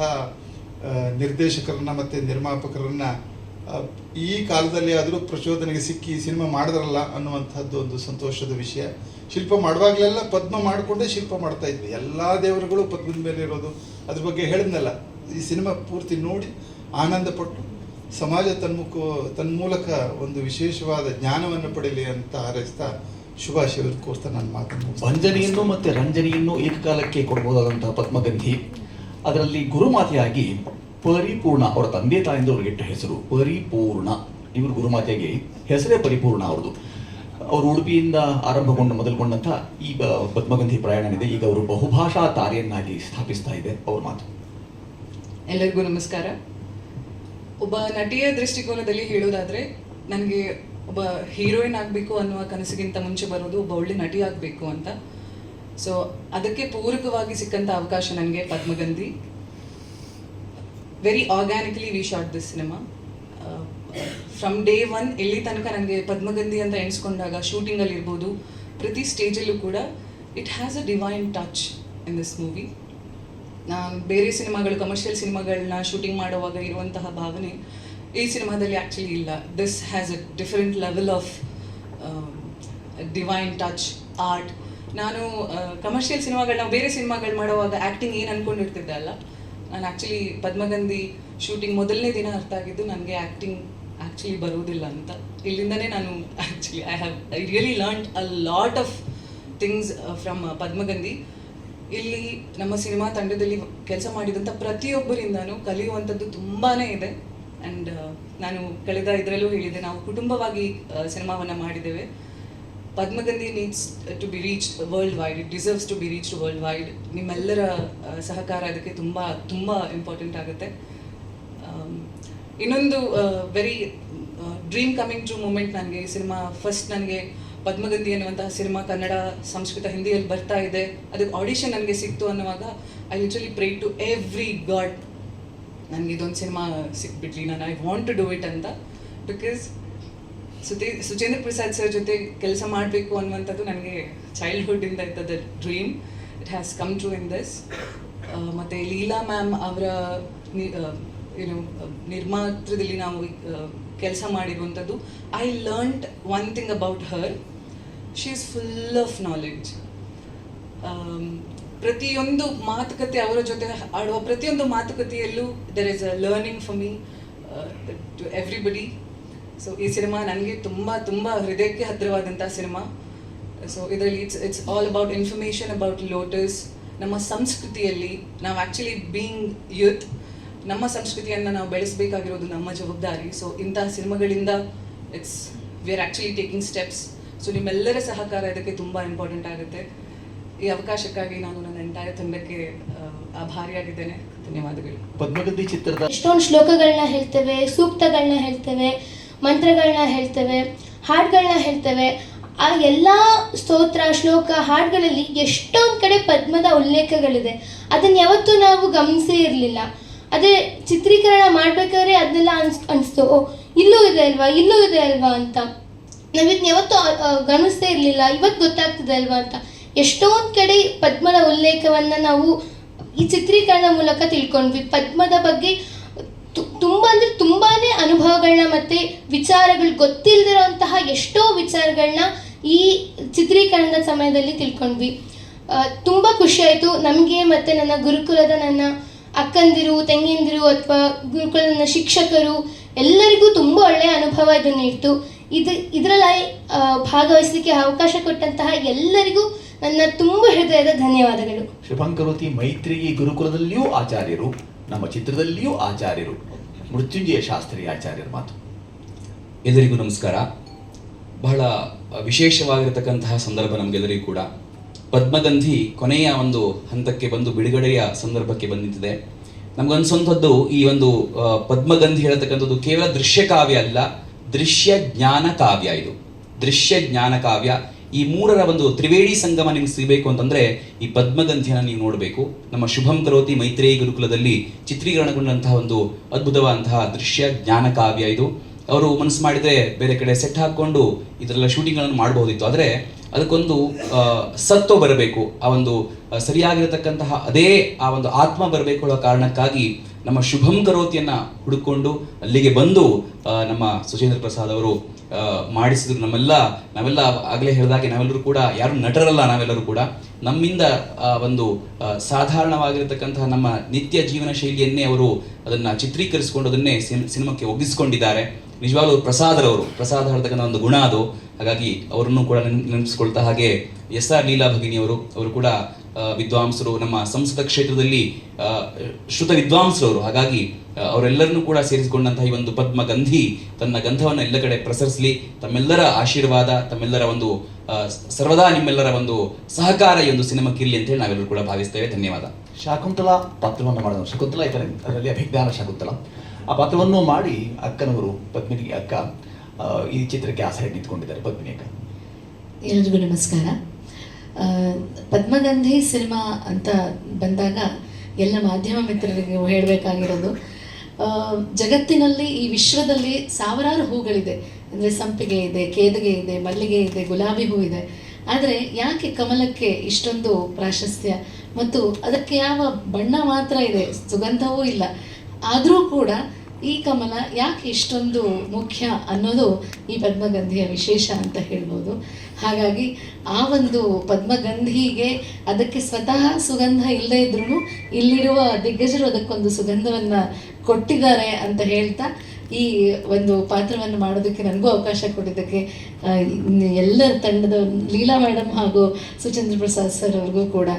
ನಿರ್ದೇಶಕರನ್ನು ಮತ್ತು ನಿರ್ಮಾಪಕರನ್ನು ಈ ಕಾಲದಲ್ಲಿ ಆದರೂ ಪ್ರಚೋದನೆಗೆ ಸಿಕ್ಕಿ ಸಿನಿಮಾ ಮಾಡಿದ್ರಲ್ಲ ಅನ್ನುವಂಥದ್ದು ಒಂದು ಸಂತೋಷದ ವಿಷಯ. ಶಿಲ್ಪ ಮಾಡುವಾಗಲೆಲ್ಲ ಪದ್ಮ ಮಾಡಿಕೊಂಡೇ ಶಿಲ್ಪ ಮಾಡ್ತಾ ಇದ್ವಿ, ಎಲ್ಲ ದೇವರುಗಳು ಪದ್ಮದ ಮೇಲೆ ಇರೋದು. ಅದ್ರ ಬಗ್ಗೆ ಹೇಳಿದ್ನಲ್ಲ, ಈ ಸಿನಿಮಾ ಪೂರ್ತಿ ನೋಡಿ ಆನಂದಪಟ್ಟು ಸಮಾಜ ತನ್ಮೂಲಕ ಒಂದು ವಿಶೇಷವಾದ ಜ್ಞಾನವನ್ನು ಪಡೀಲಿ ಅಂತ ಹಾರೈಸ್ತಾ ಶುಭಾಶಯವನ್ನು ಕೋರ್ತಾ ನನ್ನ ಮಾತನ್ನು ಭಂಜನಿಯನ್ನು ಮತ್ತು ರಂಜನಿಯನ್ನು ಏಕಕಾಲಕ್ಕೆ ಕೊಡ್ಬೋದಾದಂತಹ ಪದ್ಮಗಂಧಿ, ಅದರಲ್ಲಿ ಗುರುಮಾತೆಯಾಗಿ ಪರಿಪೂರ್ಣ, ಅವರ ತಂದೆ ತಾಯಿಂದವ್ರಿಗೆ ಇಟ್ಟ ಹೆಸರು ಪರಿಪೂರ್ಣ. ಇವರು ಗುರುಮಾತೆಯಾಗಿ ಹೆಸರೇ ಪರಿಪೂರ್ಣ ಅವ್ರದ್ದು. ಅವರು ಉಡುಪಿಯಿಂದ ಆರಂಭಗೊಂಡು ಮೊದಲುಗೊಂಡಂಥ ಈ ಪದ್ಮಗಂಧಿ ಪ್ರಯಾಣ ಇದೆ. ಈಗ ಅವರು ಬಹುಭಾಷಾ ತಾರೆಯನ್ನಾಗಿ ಸ್ಥಾಪಿಸ್ತಾ ಇದೆ. ಅವ್ರ ಮಾತು. ಎಲ್ಲರಿಗೂ ನಮಸ್ಕಾರ. ಒಬ್ಬ ನಟಿಯ ದೃಷ್ಟಿಕೋನದಲ್ಲಿ ಹೇಳೋದಾದರೆ, ನನಗೆ ಒಬ್ಬ ಹೀರೋಯಿನ್ ಆಗಬೇಕು ಅನ್ನುವ ಕನಸಿಗಿಂತ ಮುಂಚೆ ಬರೋದು ಒಬ್ಬ ಒಳ್ಳೆ ನಟಿ ಆಗಬೇಕು ಅಂತ. ಸೊ ಅದಕ್ಕೆ ಪೂರಕವಾಗಿ ಸಿಕ್ಕಂಥ ಅವಕಾಶ ನನಗೆ Padmagandhi. Very organically we shot this cinema. From day one ಎಲ್ಲಿ ತನಕ ನನಗೆ ಪದ್ಮಗಂಧಿ ಅಂತ ಎಣಿಸ್ಕೊಂಡಾಗ ಶೂಟಿಂಗಲ್ಲಿ ಇರ್ಬೋದು, ಪ್ರತಿ ಸ್ಟೇಜಲ್ಲೂ ಕೂಡ it has a divine touch in this movie. ನಾನು ಬೇರೆ ಸಿನಿಮಾಗಳು, ಕಮರ್ಷಿಯಲ್ ಸಿನಿಮಾಗಳನ್ನ ಶೂಟಿಂಗ್ ಮಾಡುವಾಗ ಇರುವಂತಹ ಭಾವನೆ ಈ ಸಿನಿಮಾದಲ್ಲಿ ಆ್ಯಕ್ಚುಲಿ ಇಲ್ಲ. This has a different level of divine touch, art. ನಾನು ಕಮರ್ಷಿಯಲ್ ಸಿನಿಮಾಗಳನ್ನ, ಬೇರೆ ಸಿನಿಮಾಗಳು ಮಾಡುವಾಗ ಆ್ಯಕ್ಟಿಂಗ್ ಏನು ಅಂದ್ಕೊಂಡಿರ್ತಿದ್ದೆ ಅಲ್ಲ, ನಾನು ಆ್ಯಕ್ಚುಲಿ ಪದ್ಮಗಂಧಿ ಶೂಟಿಂಗ್ ಮೊದಲನೇ ದಿನ ಅರ್ಥ ಆಗಿದ್ದು ನನಗೆ ಆ್ಯಕ್ಟಿಂಗ್ ಆ್ಯಕ್ಚುಲಿ ಬರೋದಿಲ್ಲ ಅಂತ. ಇಲ್ಲಿಂದನೇ ನಾನು actually I really learned a lot of things from Padmagandhi. ಇಲ್ಲಿ ನಮ್ಮ ಸಿನಿಮಾ ತಂಡದಲ್ಲಿ ಕೆಲಸ ಮಾಡಿದಂಥ ಪ್ರತಿಯೊಬ್ಬರಿಂದನೂ ಕಲಿಯುವಂಥದ್ದು ತುಂಬಾ ಇದೆ. ಆ್ಯಂಡ್ ನಾನು ಕಳೆದ ಇದರಲ್ಲೂ ಹೇಳಿದೆ, ನಾವು ಕುಟುಂಬವಾಗಿ ಸಿನಿಮಾವನ್ನು ಮಾಡಿದ್ದೇವೆ. Padmagandhi needs to be reached worldwide, it deserves to be reached worldwide. ನಿಮ್ಮೆಲ್ಲರ ಸಹಕಾರ ಅದಕ್ಕೆ ತುಂಬ ತುಂಬ ಇಂಪಾರ್ಟೆಂಟ್ ಆಗುತ್ತೆ. ಇನ್ನೊಂದು very dream coming true moment ನನಗೆ ಈ ಸಿನಿಮಾ ಫಸ್ಟ್ ನನಗೆ ಪದ್ಮಗಂಧಿ ಅನ್ನುವಂತಹ ಸಿನಿಮಾ ಕನ್ನಡ, ಸಂಸ್ಕೃತ, ಹಿಂದಿಯಲ್ಲಿ ಬರ್ತಾ ಇದೆ, ಅದಕ್ಕೆ ಆಡಿಷನ್ ನನಗೆ ಸಿಕ್ತು ಅನ್ನುವಾಗ I literally pray to every god, ನನಗೆ ಇದೊಂದು ಸಿನಿಮಾ ಸಿಕ್ಬಿಡ್ಲಿ, ನಾನು I want to do it ಅಂತ. ಬಿಕಾಸ್ ಸುಚೇಂದ್ರ ಪ್ರಸಾದ್ ಸರ್ ಜೊತೆ ಕೆಲಸ ಮಾಡಬೇಕು ಅನ್ನುವಂಥದ್ದು ನನಗೆ ಚೈಲ್ಡ್ಹುಡ್ಡಿಂದ ಇದ್ದದ dream. It has come true in this. ಮತ್ತು ಲೀಲಾ ಮ್ಯಾಮ್ ಅವರ ಏನು ನಿರ್ಮಾತ್ರದಲ್ಲಿ ನಾವು ಕೆಲಸ ಮಾಡಿರುವಂಥದ್ದು, I learned one thing about her, she is full of knowledge. ಪ್ರತಿಯೊಂದು ಮಾತುಕತೆ, ಅವರ ಜೊತೆ ಆಡುವ ಪ್ರತಿಯೊಂದು ಮಾತುಕತೆಯಲ್ಲೂ there is a learning for me to everybody. So ಈ ಸಿನಿಮಾ ನನಗೆ ತುಂಬ ತುಂಬ ಹೃದಯಕ್ಕೆ ಹತ್ತಿರವಾದಂಥ ಸಿನಿಮಾ. ಸೊ ಇದರಲ್ಲಿ it's all about information about lotus. ನಮ್ಮ ಸಂಸ್ಕೃತಿಯಲ್ಲಿ ನಾವು ಆ್ಯಕ್ಚುಲಿ ಬೀಯಿಂಗ್ ಯೂತ್, ನಮ್ಮ ಸಂಸ್ಕೃತಿಯನ್ನು ನಾವು ಬೆಳೆಸಬೇಕಾಗಿರೋದು ನಮ್ಮ ಜವಾಬ್ದಾರಿ. ಸೊ ಇಂತಹ ಸಿನಿಮಾಗಳಿಂದ we are actually taking steps. So ನಿಮ್ಮೆಲ್ಲರ ಸಹಕಾರ ಇದಕ್ಕೆ ತುಂಬ ಇಂಪಾರ್ಟೆಂಟ್ ಆಗುತ್ತೆ. ಈ ಅವಕಾಶಕ್ಕಾಗಿ ನಾನು ನನ್ನ ಎಂಟೈರ್ ತಂಡಕ್ಕೆ ಆಭಾರಿಯಾಗಿದ್ದೇನೆ. ಧನ್ಯವಾದಗಳು. ಪದ್ಮಗಂಧಿ ಚಿತ್ರದ ಎಷ್ಟೊಂದು ಶ್ಲೋಕಗಳನ್ನ ಹೇಳ್ತೇವೆ, ಸೂಕ್ತಗಳನ್ನ ಹೇಳ್ತೇವೆ, ಮಂತ್ರಗಳನ್ನ ಹೇಳ್ತೇವೆ, ಹಾಡುಗಳನ್ನ ಹೇಳ್ತೇವೆ. ಆ ಎಲ್ಲ ಸ್ತೋತ್ರ, ಶ್ಲೋಕ, ಹಾಡುಗಳಲ್ಲಿ ಎಷ್ಟೊಂದು ಕಡೆ ಪದ್ಮದ ಉಲ್ಲೇಖಗಳಿದೆ. ಅದನ್ನು ಯಾವತ್ತೂ ನಾವು ಗಮನಿಸೇ ಇರಲಿಲ್ಲ. ಅದೇ ಚಿತ್ರೀಕರಣ ಮಾಡಬೇಕಾದ್ರೆ ಅದನ್ನೆಲ್ಲ ಅನಿಸ್ತು, ಓ ಇಲ್ಲೂ ಇದೆ ಅಲ್ವಾ, ಇಲ್ಲೂ ಇದೆ ಅಲ್ವಾ ಅಂತ. ನಾವಿದನ್ನ ಯಾವತ್ತೂ ಗಮನಿಸೇ ಇರಲಿಲ್ಲ, ಇವತ್ತು ಗೊತ್ತಾಗ್ತದೆ ಅಲ್ವಾ ಅಂತ. ಎಷ್ಟೊಂದು ಕಡೆ ಪದ್ಮದ ಉಲ್ಲೇಖವನ್ನು ನಾವು ಈ ಚಿತ್ರೀಕರಣದ ಮೂಲಕ ತಿಳ್ಕೊಂಡ್ವಿ. ಪದ್ಮದ ಬಗ್ಗೆ ತುಂಬ ಅಂದರೆ ತುಂಬಾ ಅನುಭವಗಳನ್ನ ಮತ್ತು ವಿಚಾರಗಳು ಗೊತ್ತಿಲ್ಲದಿರೋಂತಹ ಎಷ್ಟೋ ವಿಚಾರಗಳನ್ನ ಈ ಚಿತ್ರೀಕರಣದ ಸಮಯದಲ್ಲಿ ತಿಳ್ಕೊಂಡ್ವಿ. ತುಂಬ ಖುಷಿಯಾಯಿತು ನಮಗೆ ಮತ್ತು ನನ್ನ ಗುರುಕುಲದ ನನ್ನ ಅಕ್ಕಂದಿರು, ತಂಗಿಯಂದಿರು ಅಥವಾ ಗುರುಕುಲದ ನನ್ನ ಶಿಕ್ಷಕರು ಎಲ್ಲರಿಗೂ ತುಂಬ ಒಳ್ಳೆಯ ಅನುಭವ ಇದು ನೀಡ್ತು. ಇದರಲ್ಲಿ ಭಾಗವಹಿಸಲಿಕ್ಕೆ ಅವಕಾಶ ಕೊಟ್ಟಂತಹ ಎಲ್ಲರಿಗೂ ನನ್ನ ತುಂಬ ಹೃದಯದ ಧನ್ಯವಾದಗಳು. ಶುಭಂಕರೋತಿ ಮೈತ್ರಿಯಿ ಗುರುಕುಲದಲ್ಲಿಯೂ ಆಚಾರ್ಯರು, ನಮ್ಮ ಚಿತ್ರದಲ್ಲಿಯೂ ಆಚಾರ್ಯರು, ಮೃತ್ಯುಂಜಯ ಶಾಸ್ತ್ರಿ ಆಚಾರ್ಯರ ಮಾತು. ಎಲ್ಲರಿಗೂ ನಮಸ್ಕಾರ. ಬಹಳ ವಿಶೇಷವಾಗಿರತಕ್ಕಂತಹ ಸಂದರ್ಭ ನಮಗೆಲ್ಲರಿಗೂ ಕೂಡ. ಪದ್ಮಗಂಧಿ ಕೊನೆಯ ಒಂದು ಹಂತಕ್ಕೆ ಬಂದು ಬಿಡುಗಡೆಯ ಸಂದರ್ಭಕ್ಕೆ ಬಂದಿದೆ. ನಮಗನ್ಸುವಂಥದ್ದು ಈ ಒಂದು ಪದ್ಮಗಂಧಿ ಹೇಳತಕ್ಕಂಥದ್ದು ಕೇವಲ ದೃಶ್ಯ ಕಾವ್ಯ ಅಲ್ಲ, ದೃಶ್ಯ ಜ್ಞಾನ ಕಾವ್ಯ. ಇದು ದೃಶ್ಯ ಜ್ಞಾನ ಕಾವ್ಯ. ಈ ಮೂರರ ಒಂದು ತ್ರಿವೇಣಿ ಸಂಗಮ ನಿಮ್ಗೆ ಸಿಗಬೇಕು ಅಂತಂದ್ರೆ ಈ ಪದ್ಮಗಂಧಿಯನ್ನು ನೀವು ನೋಡಬೇಕು. ನಮ್ಮ ಶುಭಂ ಕರೋತಿ ಮೈತ್ರೇಯಿ ಗುರುಕುಲದಲ್ಲಿ ಚಿತ್ರೀಕರಣಗೊಂಡಂತಹ ಒಂದು ಅದ್ಭುತವಾದಂತಹ ದೃಶ್ಯ ಜ್ಞಾನ ಕಾವ್ಯ ಇದು. ಅವರು ಮನಸ್ಸು ಮಾಡಿದ್ರೆ ಬೇರೆ ಕಡೆ ಸೆಟ್ ಹಾಕ್ಕೊಂಡು ಇದರೆಲ್ಲ ಶೂಟಿಂಗ್ಗಳನ್ನು ಮಾಡಬಹುದಿತ್ತು. ಆದರೆ ಅದಕ್ಕೊಂದು ಸತ್ವ ಬರಬೇಕು, ಆ ಒಂದು ಸರಿಯಾಗಿರತಕ್ಕಂತಹ ಅದೇ ಆ ಒಂದು ಆತ್ಮ ಬರಬೇಕು ಅನ್ನೋ ಕಾರಣಕ್ಕಾಗಿ ನಮ್ಮ ಶುಭಂ ಕರೋತಿಯನ್ನು ಹುಡುಕೊಂಡು ಅಲ್ಲಿಗೆ ಬಂದು ನಮ್ಮ ಸುಚೇಂದ್ರ ಪ್ರಸಾದ್ ಅವರು ಮಾಡಿಸಿದ್ರು. ನಾವೆಲ್ಲ ಆಗಲೇ ಹೇಳಿದಾಗೆ ನಾವೆಲ್ಲರೂ ಕೂಡ ಯಾರು ನಟರಲ್ಲ, ನಾವೆಲ್ಲರೂ ಕೂಡ ನಮ್ಮಿಂದ ಒಂದು ಸಾಧಾರಣವಾಗಿರತಕ್ಕಂತಹ ನಮ್ಮ ನಿತ್ಯ ಜೀವನ ಶೈಲಿಯನ್ನೇ ಅವರು ಅದನ್ನು ಚಿತ್ರೀಕರಿಸಿಕೊಂಡು ಅದನ್ನೇ ಸಿನಿಮಾಕ್ಕೆ ಒಗ್ಗಿಸ್ಕೊಂಡಿದ್ದಾರೆ. ನಿಜವಾಗ್ಲೂ ಪ್ರಸಾದ್ ಹೇಳ್ತಕ್ಕಂಥ ಒಂದು ಗುಣ ಅದು. ಹಾಗಾಗಿ ಅವರನ್ನು ಕೂಡ ನೆನಪಿಸ್ಕೊಳ್ತಾ, ಹಾಗೆ SR ಲೀಲಾ ಭಗಿನಿಯವರು ಕೂಡ ವಿದ್ವಾಂಸರು, ನಮ್ಮ ಸಂಸ್ಕೃತ ಕ್ಷೇತ್ರದಲ್ಲಿ ಶ್ರುತ ವಿದ್ವಾಂಸರವರು. ಹಾಗಾಗಿ ಅವರೆಲ್ಲರನ್ನೂ ಕೂಡ ಸೇರಿಸಿಕೊಂಡಂತಹ ಈ ಒಂದು ಪದ್ಮಗಂಧಿ ತನ್ನ ಗಂಧವನ್ನು ಎಲ್ಲ ಕಡೆ ಪ್ರಸರಿಸಲಿ. ತಮ್ಮೆಲ್ಲರ ಆಶೀರ್ವಾದ, ತಮ್ಮೆಲ್ಲರ ಒಂದು ಸರ್ವದಾ ನಿಮ್ಮೆಲ್ಲರ ಒಂದು ಸಹಕಾರ ಈ ಒಂದು ಸಿನಿಮಾಕ್ಕಿರಲಿ ಅಂತ ಹೇಳಿ ನಾವೆಲ್ಲರೂ ಕೂಡ ಭಾವಿಸ್ತೇವೆ. ಧನ್ಯವಾದ. ಶಾಕುಂತಲಾ ಪಾತ್ರವನ್ನು ಮಾಡಿದ ಶಕುಂತಲಾ ಇದ್ದಾರೆ, ಅದರಲ್ಲಿ ಅಭಿಜ್ಞಾನ ಶಾಕುಂತಲಾ ಆ ಪಾತ್ರವನ್ನು ಮಾಡಿ ಅಕ್ಕನವರು ಪದ್ಮಿನಿ ಅಕ್ಕ ಈ ಚಿತ್ರಕ್ಕೆ ಆಸರೆ ನಿಂತ್ಕೊಂಡಿದ್ದಾರೆ. ಪದ್ಮಿನಿ ಅಕ್ಕ, ಎಲ್ರಿಗೂ ನಮಸ್ಕಾರ. ಪದ್ಮಗಂಧಿ ಸಿನಿಮಾ ಅಂತ ಬಂದಾಗ ಎಲ್ಲ ಮಾಧ್ಯಮ ಮಿತ್ರರಿಗೆ ಹೇಳಬೇಕಾಗಿರೋದು, ಜಗತ್ತಿನಲ್ಲಿ ಈ ವಿಶ್ವದಲ್ಲಿ ಸಾವಿರಾರು ಹೂಗಳಿದೆ. ಅಂದರೆ ಸಂಪಿಗೆ ಇದೆ, ಕೇದಿಗೆ ಇದೆ, ಮಲ್ಲಿಗೆ ಇದೆ, ಗುಲಾಬಿ ಹೂ ಇದೆ. ಆದರೆ ಯಾಕೆ ಕಮಲಕ್ಕೆ ಇಷ್ಟೊಂದು ಪ್ರಾಶಸ್ತ್ಯ ಮತ್ತು ಅದಕ್ಕೆ ಯಾವ ಬಣ್ಣ ಮಾತ್ರ ಇದೆ, ಸುಗಂಧವೂ ಇಲ್ಲ. ಆದರೂ ಕೂಡ ಈ ಕಮಲ ಯಾಕೆ ಇಷ್ಟೊಂದು ಮುಖ್ಯ ಅನ್ನೋದು ಈ ಪದ್ಮಗಂಧಿಯ ವಿಶೇಷ ಅಂತ ಹೇಳ್ಬೋದು. ಹಾಗಾಗಿ ಆ ಒಂದು ಪದ್ಮಗಂಧಿಗೆ ಅದಕ್ಕೆ ಸ್ವತಃ ಸುಗಂಧ ಇಲ್ಲದೇ ಇದ್ರೂ ಇಲ್ಲಿರುವ ದಿಗ್ಗಜರು ಅದಕ್ಕೊಂದು ಸುಗಂಧವನ್ನು ಕೊಟ್ಟಿದ್ದಾರೆ ಅಂತ ಹೇಳ್ತಾ ಈ ಒಂದು ಪಾತ್ರವನ್ನು ಮಾಡೋದಕ್ಕೆ ನನಗೂ ಅವಕಾಶ ಕೊಟ್ಟಿದ್ದಕ್ಕೆ ಎಲ್ಲ ತಂಡದ ಲೀಲಾ ಮೇಡಮ್ ಹಾಗೂ ಸುಚೇಂದ್ರ ಪ್ರಸಾದ್ ಸರ್ ಅವ್ರಿಗೂ ಕೂಡ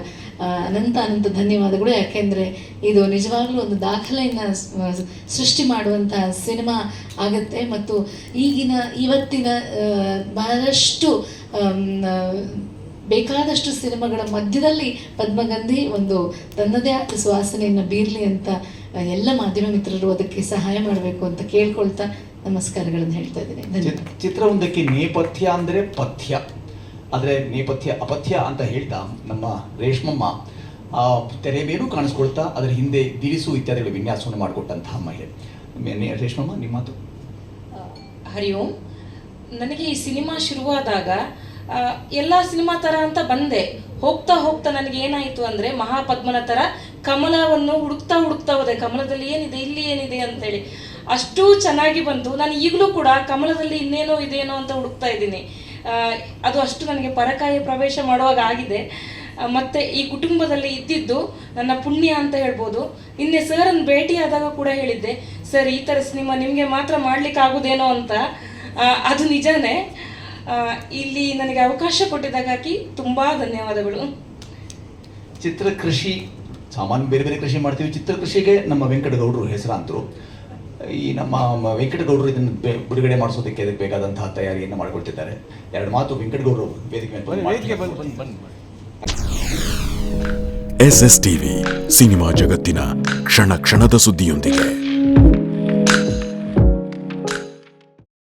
ಅನಂತ ಧನ್ಯವಾದಗಳು. ಯಾಕೆಂದರೆ ಇದು ನಿಜವಾಗ್ಲೂ ಒಂದು ದಾಖಲೆಯನ್ನು ಸೃಷ್ಟಿ ಮಾಡುವಂತಹ ಸಿನಿಮಾ ಆಗುತ್ತೆ. ಮತ್ತು ಇವತ್ತಿನ ಬಹಳಷ್ಟು ಬೇಕಾದಷ್ಟು ಸಿನಿಮಾಗಳ ಮಧ್ಯದಲ್ಲಿ ಪದ್ಮಗಂಧಿ ಒಂದು ತನ್ನದೇ ಆದ ಸುವಾಸನೆಯನ್ನು ಬೀರಲಿ ಅಂತ ಎಲ್ಲ ಮಾಧ್ಯಮ ಮಿತ್ರರು ಅದಕ್ಕೆ ಸಹಾಯ ಮಾಡಬೇಕು ಅಂತ ಕೇಳ್ಕೊಳ್ತಾ ನಮಸ್ಕಾರಗಳನ್ನು ಹೇಳ್ತಾ ಇದ್ದೀನಿ. ಧನ್ಯವಾದ. ಚಿತ್ರವೊಂದಕ್ಕೆ ನೇಪಥ್ಯ ಅಂದರೆ ಪಥ್ಯ, ಆದರೆ ನೇಪಥ್ಯ ಅಪಥ್ಯ ಅಂತ ಹೇಳ್ತಾ ನಮ್ಮ ರೇಷ್ಮಮ್ಮ ತೆರೆ ಮೇಲೂ ಕಾಣಿಸ್ಕೊಳ್ತಾ ಅದರ ಹಿಂದೆ ದಿರಿಸು ಇತ್ಯಾದಿಗಳ ವಿನ್ಯಾಸವನ್ನು ಮಾಡಿಕೊಟ್ಟಂತಹ ಮಹಿಳೆ. ರೇಷ್ಮಮ್ಮ, ನಿಮ್ಮ ಮಾತು. ಹರಿ ಓಂ. ನನಗೆ ಈ ಸಿನಿಮಾ ಶುರುವಾದಾಗ ಎಲ್ಲ ಸಿನಿಮಾ ಥರ ಅಂತ ಬಂದೆ. ಹೋಗ್ತಾ ನನಗೆ ಏನಾಯಿತು ಅಂದರೆ ಮಹಾಪದ್ಮನ ಥರ ಕಮಲವನ್ನು ಹುಡುಕ್ತಾ ಹೋದೆ. ಕಮಲದಲ್ಲಿ ಏನಿದೆ, ಇಲ್ಲಿ ಏನಿದೆ ಅಂತೇಳಿ ಅಷ್ಟು ಚೆನ್ನಾಗಿ ಬಂತು. ನಾನು ಈಗಲೂ ಕೂಡ ಕಮಲದಲ್ಲಿ ಇನ್ನೇನೋ ಇದೇನೋ ಅಂತ ಹುಡುಕ್ತಾ ಇದ್ದೀನಿ. ಅದು ಅಷ್ಟು ನನಗೆ ಪರಕಾಯ ಪ್ರವೇಶ ಮಾಡುವಾಗ ಆಗಿದೆ. ಮತ್ತು ಈ ಕುಟುಂಬದಲ್ಲಿ ಇದ್ದಿದ್ದು ನನ್ನ ಪುಣ್ಯ ಅಂತ ಹೇಳ್ಬೋದು. ನಿನ್ನೆ ಸರ್ನ್ನು ಭೇಟಿಯಾದಾಗ ಕೂಡ ಹೇಳಿದ್ದೆ, ಸರ್ ಈ ಥರ ಸಿನಿಮಾ ನಿಮಗೆ ಮಾತ್ರ ಮಾಡ್ಲಿಕ್ಕೆ ಆಗೋದೇನೋ ಅಂತ. ಅದು ನಿಜಾನೇ. ಇಲ್ಲಿ ನನಗೆ ಅವಕಾಶ ಕೊಟ್ಟಿದ್ದಕ್ಕಾಗಿ ತುಂಬ ಧನ್ಯವಾದಗಳು. ಚಿತ್ರಕೃಷಿ ಸಾಮಾನ್ಯ ಬೇರೆ ಬೇರೆ ಕೃಷಿ ಮಾಡ್ತೀವಿ. ಚಿತ್ರಕೃಷಿಗೆ ನಮ್ಮ ವೆಂಕಟಗೌಡರು ಹೆಸರಾಂತರು. ಈ ನಮ್ಮ ವೆಂಕಟಗೌಡರು ಇದನ್ನು ಬಿಡುಗಡೆ ಮಾಡಿಸೋದಕ್ಕೆ ಅದಕ್ಕೆ ಬೇಕಾದಂತಹ ತಯಾರಿಯನ್ನು ಮಾಡಿಕೊಳ್ತಿದ್ದಾರೆ. ಎರಡು ಮಾತು ವೆಂಕಟಗೌಡರು ವೇದಿಕೆ ಮೇಲೆ. SS TV ಸಿನಿಮಾ ಜಗತ್ತಿನ ಕ್ಷಣ ಕ್ಷಣದ ಸುದ್ದಿಯೊಂದಿಗೆ.